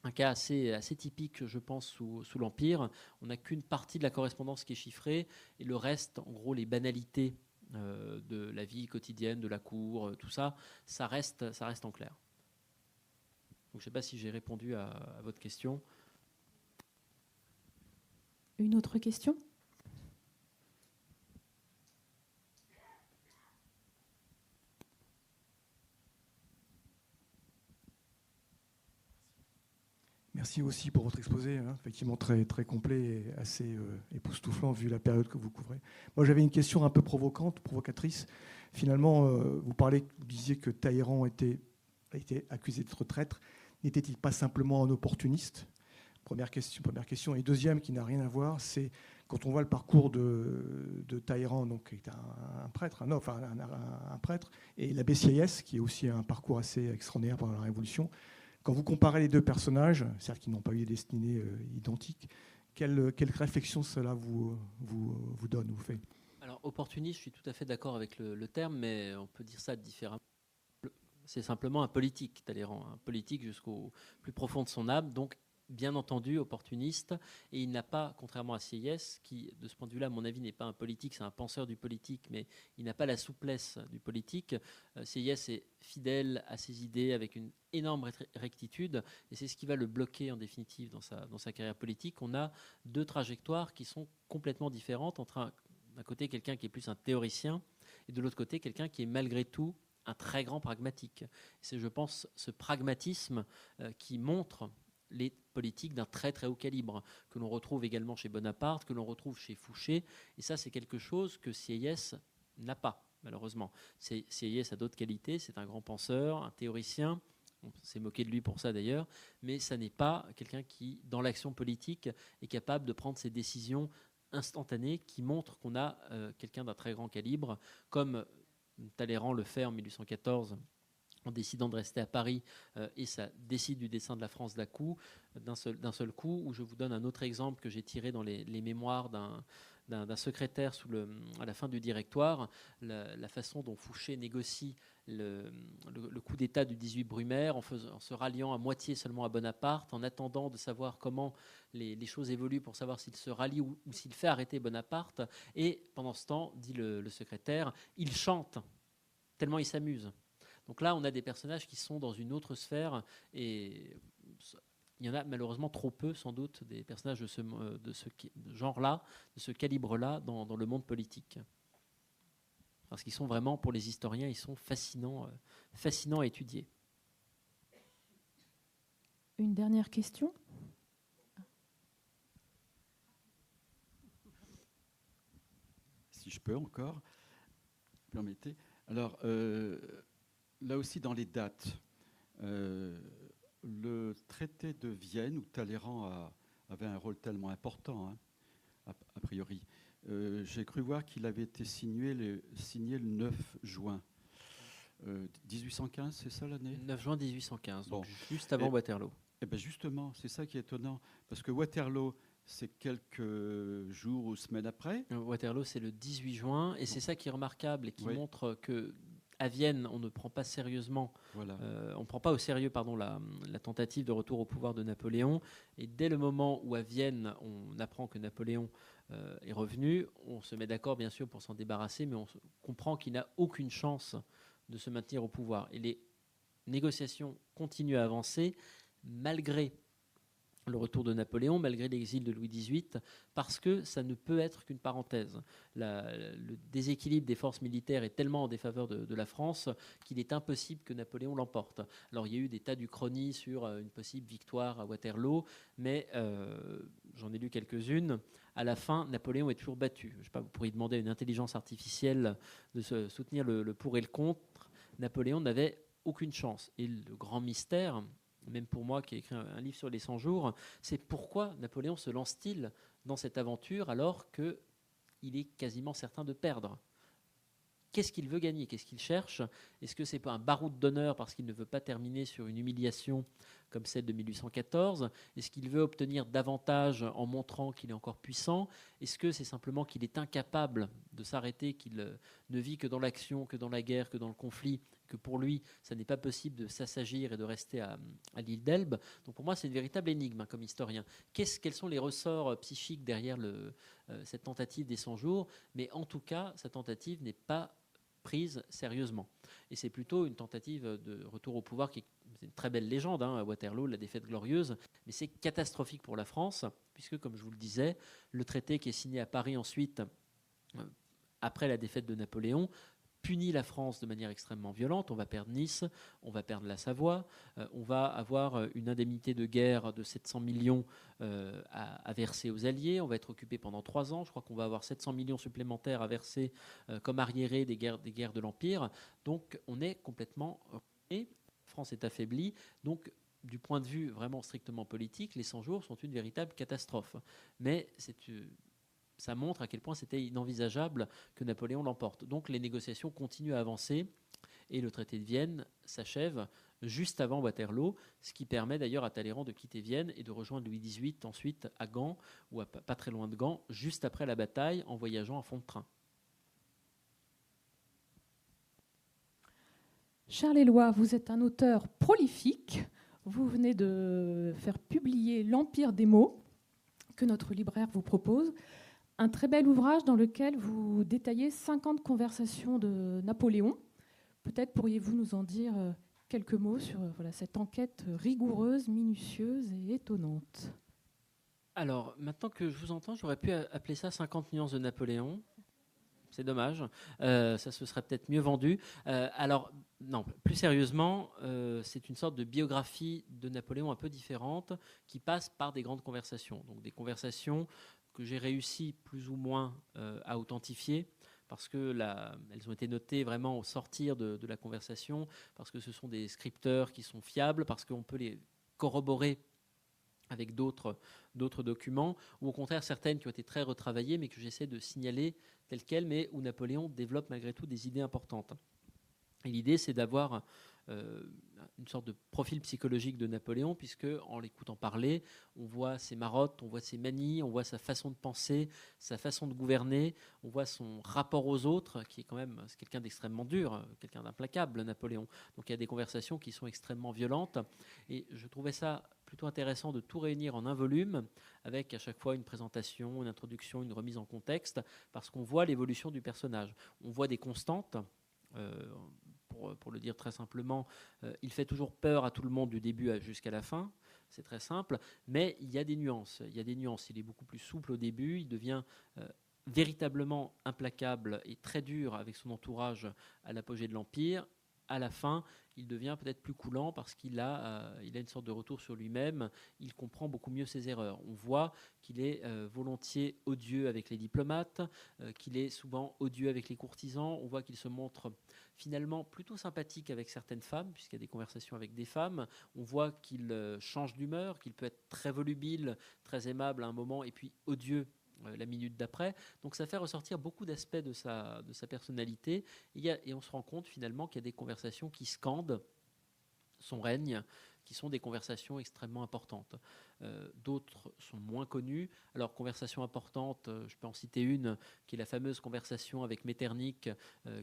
un cas assez typique, je pense, sous l'Empire. On n'a qu'une partie de la correspondance qui est chiffrée, et le reste, en gros, les banalités de la vie quotidienne, de la cour, tout ça, ça reste en clair. Donc, je ne sais pas si j'ai répondu à votre question. Une autre question ? Merci aussi pour votre exposé, effectivement très, très complet et assez époustouflant vu la période que vous couvrez. Moi, j'avais une question un peu provocatrice. Finalement, vous disiez que Talleyrand a été accusé d'être traître. N'était-il pas simplement un opportuniste ? Première question. Et deuxième, qui n'a rien à voir, c'est quand on voit le parcours de Talleyrand, donc, qui est un prêtre, un prêtre, et l'abbé Sieyès, qui est aussi un parcours assez extraordinaire pendant la Révolution. Quand vous comparez les deux personnages, certes qu'ils n'ont pas eu des destinées identiques, quelle réflexion cela vous donne, vous fait ? Alors, opportuniste, je suis tout à fait d'accord avec le terme, mais on peut dire ça différemment. C'est simplement un politique, Talleyrand, un politique jusqu'au plus profond de son âme. Donc, bien entendu opportuniste, et il n'a pas, contrairement à Sieyès, qui de ce point de vue-là, à mon avis, n'est pas un politique, c'est un penseur du politique, mais il n'a pas la souplesse du politique. Sieyès est fidèle à ses idées avec une énorme rectitude, et c'est ce qui va le bloquer en définitive dans sa carrière politique. On a deux trajectoires qui sont complètement différentes, entre d'un côté quelqu'un qui est plus un théoricien, et de l'autre côté quelqu'un qui est malgré tout un très grand pragmatique. C'est, je pense, ce pragmatisme qui montre les politiques d'un très très haut calibre, que l'on retrouve également chez Bonaparte, que l'on retrouve chez Fouché, et ça c'est quelque chose que Sieyès n'a pas, malheureusement. Sieyès a d'autres qualités, c'est un grand penseur, un théoricien, on s'est moqué de lui pour ça d'ailleurs, mais ça n'est pas quelqu'un qui, dans l'action politique, est capable de prendre ses décisions instantanées, qui montrent qu'on a quelqu'un d'un très grand calibre, comme Talleyrand le fait en 1814, en décidant de rester à Paris, et ça décide du destin de la France d'un seul coup, où je vous donne un autre exemple que j'ai tiré dans les mémoires d'un secrétaire à la fin du Directoire, la façon dont Fouché négocie le coup d'État du 18 Brumaire en se ralliant à moitié seulement à Bonaparte, en attendant de savoir comment les choses évoluent pour savoir s'il se rallie ou s'il fait arrêter Bonaparte. Et pendant ce temps, dit le secrétaire, il chante tellement il s'amuse. Donc là, on a des personnages qui sont dans une autre sphère, et il y en a malheureusement trop peu, sans doute, des personnages de ce genre-là, de ce calibre-là, dans le monde politique. Parce qu'ils sont vraiment, pour les historiens, ils sont fascinants à étudier. Une dernière question ? Si je peux encore, permettez. Alors, là aussi, dans les dates, le traité de Vienne, où Talleyrand avait un rôle tellement important, hein, a priori, j'ai cru voir qu'il avait été signé le 9 juin 1815, c'est ça l'année ? 9 juin 1815, donc bon. Juste avant Waterloo. Et bien justement, c'est ça qui est étonnant, parce que Waterloo, c'est quelques jours ou semaines après. Waterloo, c'est le 18 juin, et c'est ça qui est remarquable et qui montre que à Vienne, on ne prend pas sérieusement, on prend pas au sérieux la tentative de retour au pouvoir de Napoléon. Et dès le moment où à Vienne, on apprend que Napoléon est revenu, on se met d'accord bien sûr pour s'en débarrasser, mais on comprend qu'il n'a aucune chance de se maintenir au pouvoir. Et les négociations continuent à avancer malgré le retour de Napoléon, malgré l'exil de Louis XVIII, parce que ça ne peut être qu'une parenthèse. Le déséquilibre des forces militaires est tellement en défaveur de la France qu'il est impossible que Napoléon l'emporte. Alors il y a eu des tas d'uchronies sur une possible victoire à Waterloo, mais j'en ai lu quelques-unes. À la fin, Napoléon est toujours battu. Je sais pas, vous pourriez demander à une intelligence artificielle de soutenir le pour et le contre. Napoléon n'avait aucune chance. Et le grand mystère, même pour moi qui ai écrit un livre sur les 100 jours, c'est pourquoi Napoléon se lance-t-il dans cette aventure alors qu'il est quasiment certain de perdre ? Qu'est-ce qu'il veut gagner ? Qu'est-ce qu'il cherche ? Est-ce que ce n'est pas un baroud d'honneur parce qu'il ne veut pas terminer sur une humiliation comme celle de 1814 ? Est-ce qu'il veut obtenir davantage en montrant qu'il est encore puissant ? Est-ce que c'est simplement qu'il est incapable de s'arrêter, qu'il ne vit que dans l'action, que dans la guerre, que dans le conflit, que pour lui, ça n'est pas possible de s'assagir et de rester à l'île d'Elbe ? Donc pour moi, c'est une véritable énigme comme historien. Quels sont les ressorts psychiques derrière cette tentative des 100 jours ? Mais en tout cas, cette tentative n'est pas prise sérieusement. Et c'est plutôt une tentative de retour au pouvoir qui est une très belle légende, à Waterloo, la défaite glorieuse, mais c'est catastrophique pour la France, puisque, comme je vous le disais, le traité qui est signé à Paris ensuite, après la défaite de Napoléon, punit la France de manière extrêmement violente. On va perdre Nice, on va perdre la Savoie, on va avoir une indemnité de guerre de 700 millions à verser aux Alliés, on va être occupé pendant 3 ans, je crois qu'on va avoir 700 millions supplémentaires à verser comme arriérés des guerres de l'Empire. Donc on est complètement... La France est affaiblie, donc du point de vue vraiment strictement politique, les 100 jours sont une véritable catastrophe. Mais ça montre à quel point c'était inenvisageable que Napoléon l'emporte. Donc les négociations continuent à avancer et le traité de Vienne s'achève juste avant Waterloo, ce qui permet d'ailleurs à Talleyrand de quitter Vienne et de rejoindre Louis XVIII ensuite à Gand, ou pas très loin de Gand, juste après la bataille, en voyageant à fond de train. Charles Éloi, vous êtes un auteur prolifique. Vous venez de faire publier L'Empire des mots, que notre libraire vous propose. Un très bel ouvrage dans lequel vous détaillez 50 conversations de Napoléon. Peut-être pourriez-vous nous en dire quelques mots sur cette enquête rigoureuse, minutieuse et étonnante. Alors, maintenant que je vous entends, j'aurais pu appeler ça 50 nuances de Napoléon. C'est dommage. Ça se serait peut-être mieux vendu. Alors, non, plus sérieusement, c'est une sorte de biographie de Napoléon un peu différente qui passe par des grandes conversations. Donc, des conversations que j'ai réussi plus ou moins à authentifier, parce que elles ont été notées vraiment au sortir de la conversation, parce que ce sont des scripteurs qui sont fiables, parce qu'on peut les corroborer avec d'autres documents, ou au contraire certaines qui ont été très retravaillées, mais que j'essaie de signaler telles quelles, mais où Napoléon développe malgré tout des idées importantes. Et l'idée, c'est d'avoir une sorte de profil psychologique de Napoléon, puisque en l'écoutant parler, on voit ses marottes, on voit ses manies, on voit sa façon de penser, sa façon de gouverner, on voit son rapport aux autres, qui est quand même quelqu'un d'extrêmement dur, quelqu'un d'implacable, Napoléon. Donc il y a des conversations qui sont extrêmement violentes, et je trouvais ça plutôt intéressant de tout réunir en un volume, avec à chaque fois une présentation, une introduction, une remise en contexte, parce qu'on voit l'évolution du personnage. On voit des constantes. Pour le dire très simplement, il fait toujours peur à tout le monde du début jusqu'à la fin. C'est très simple, mais il y a des nuances. Il est beaucoup plus souple au début. Il devient véritablement implacable et très dur avec son entourage à l'apogée de l'Empire. À la fin, il devient peut-être plus coulant parce qu'il a une sorte de retour sur lui-même. Il comprend beaucoup mieux ses erreurs. On voit qu'il est volontiers odieux avec les diplomates, qu'il est souvent odieux avec les courtisans. On voit qu'il se montre finalement plutôt sympathique avec certaines femmes, puisqu'il y a des conversations avec des femmes. On voit qu'il change d'humeur, qu'il peut être très volubile, très aimable à un moment, et puis odieux la minute d'après. Donc ça fait ressortir beaucoup d'aspects de sa personnalité. Et on se rend compte finalement qu'il y a des conversations qui scandent son règne, qui sont des conversations extrêmement importantes. D'autres sont moins connues. Alors, conversation importante, je peux en citer une, qui est la fameuse conversation avec Metternich,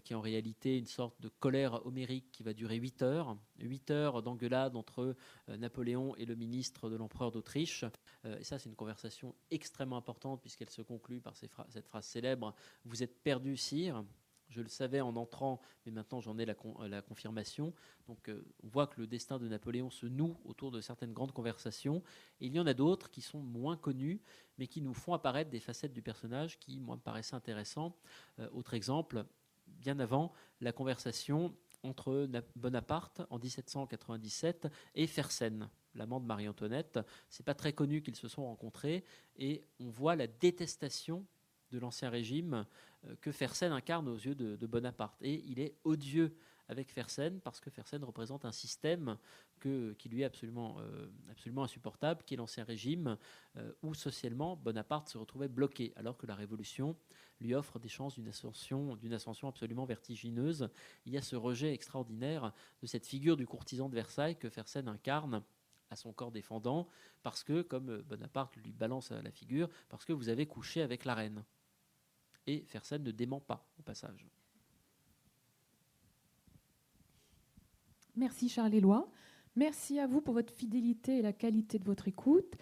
qui est en réalité une sorte de colère homérique qui va durer 8 heures. 8 heures d'engueulade entre Napoléon et le ministre de l'empereur d'Autriche. Et ça, c'est une conversation extrêmement importante, puisqu'elle se conclut par cette phrase célèbre « Vous êtes perdu, sire ». Je le savais en entrant, mais maintenant j'en ai la confirmation. Donc on voit que le destin de Napoléon se noue autour de certaines grandes conversations. Et il y en a d'autres qui sont moins connues, mais qui nous font apparaître des facettes du personnage qui, moi, me paraissaient intéressants. Autre exemple, bien avant, la conversation entre Bonaparte en 1797 et Fersen, l'amant de Marie-Antoinette. C'est pas très connu qu'ils se sont rencontrés. Et on voit la détestation de l'Ancien Régime que Fersen incarne aux yeux de Bonaparte. Et il est odieux avec Fersen parce que Fersen représente un système qui lui est absolument insupportable, qui est l'Ancien Régime, où socialement Bonaparte se retrouvait bloqué, alors que la Révolution lui offre des chances d'une ascension absolument vertigineuse. Il y a ce rejet extraordinaire de cette figure du courtisan de Versailles que Fersen incarne à son corps défendant, parce que, comme Bonaparte lui balance à la figure, parce que vous avez couché avec la reine. Et Fersen ne dément pas, au passage. Merci Charles-Éloi. Merci à vous pour votre fidélité et la qualité de votre écoute.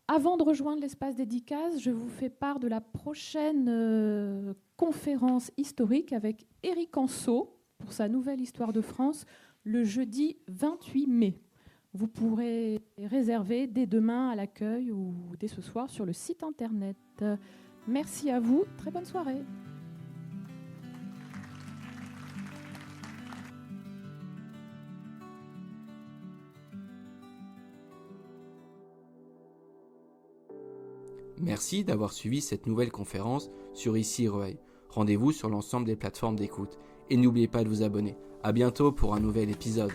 Avant de rejoindre l'espace dédicace, je vous fais part de la prochaine conférence historique avec Éric Anceau pour sa nouvelle Histoire de France, le jeudi 28 mai. Vous pourrez réserver dès demain à l'accueil ou dès ce soir sur le site internet. Merci à vous, très bonne soirée. Merci d'avoir suivi cette nouvelle conférence sur Ici Rueil. Rendez-vous sur l'ensemble des plateformes d'écoute et n'oubliez pas de vous abonner. À bientôt pour un nouvel épisode.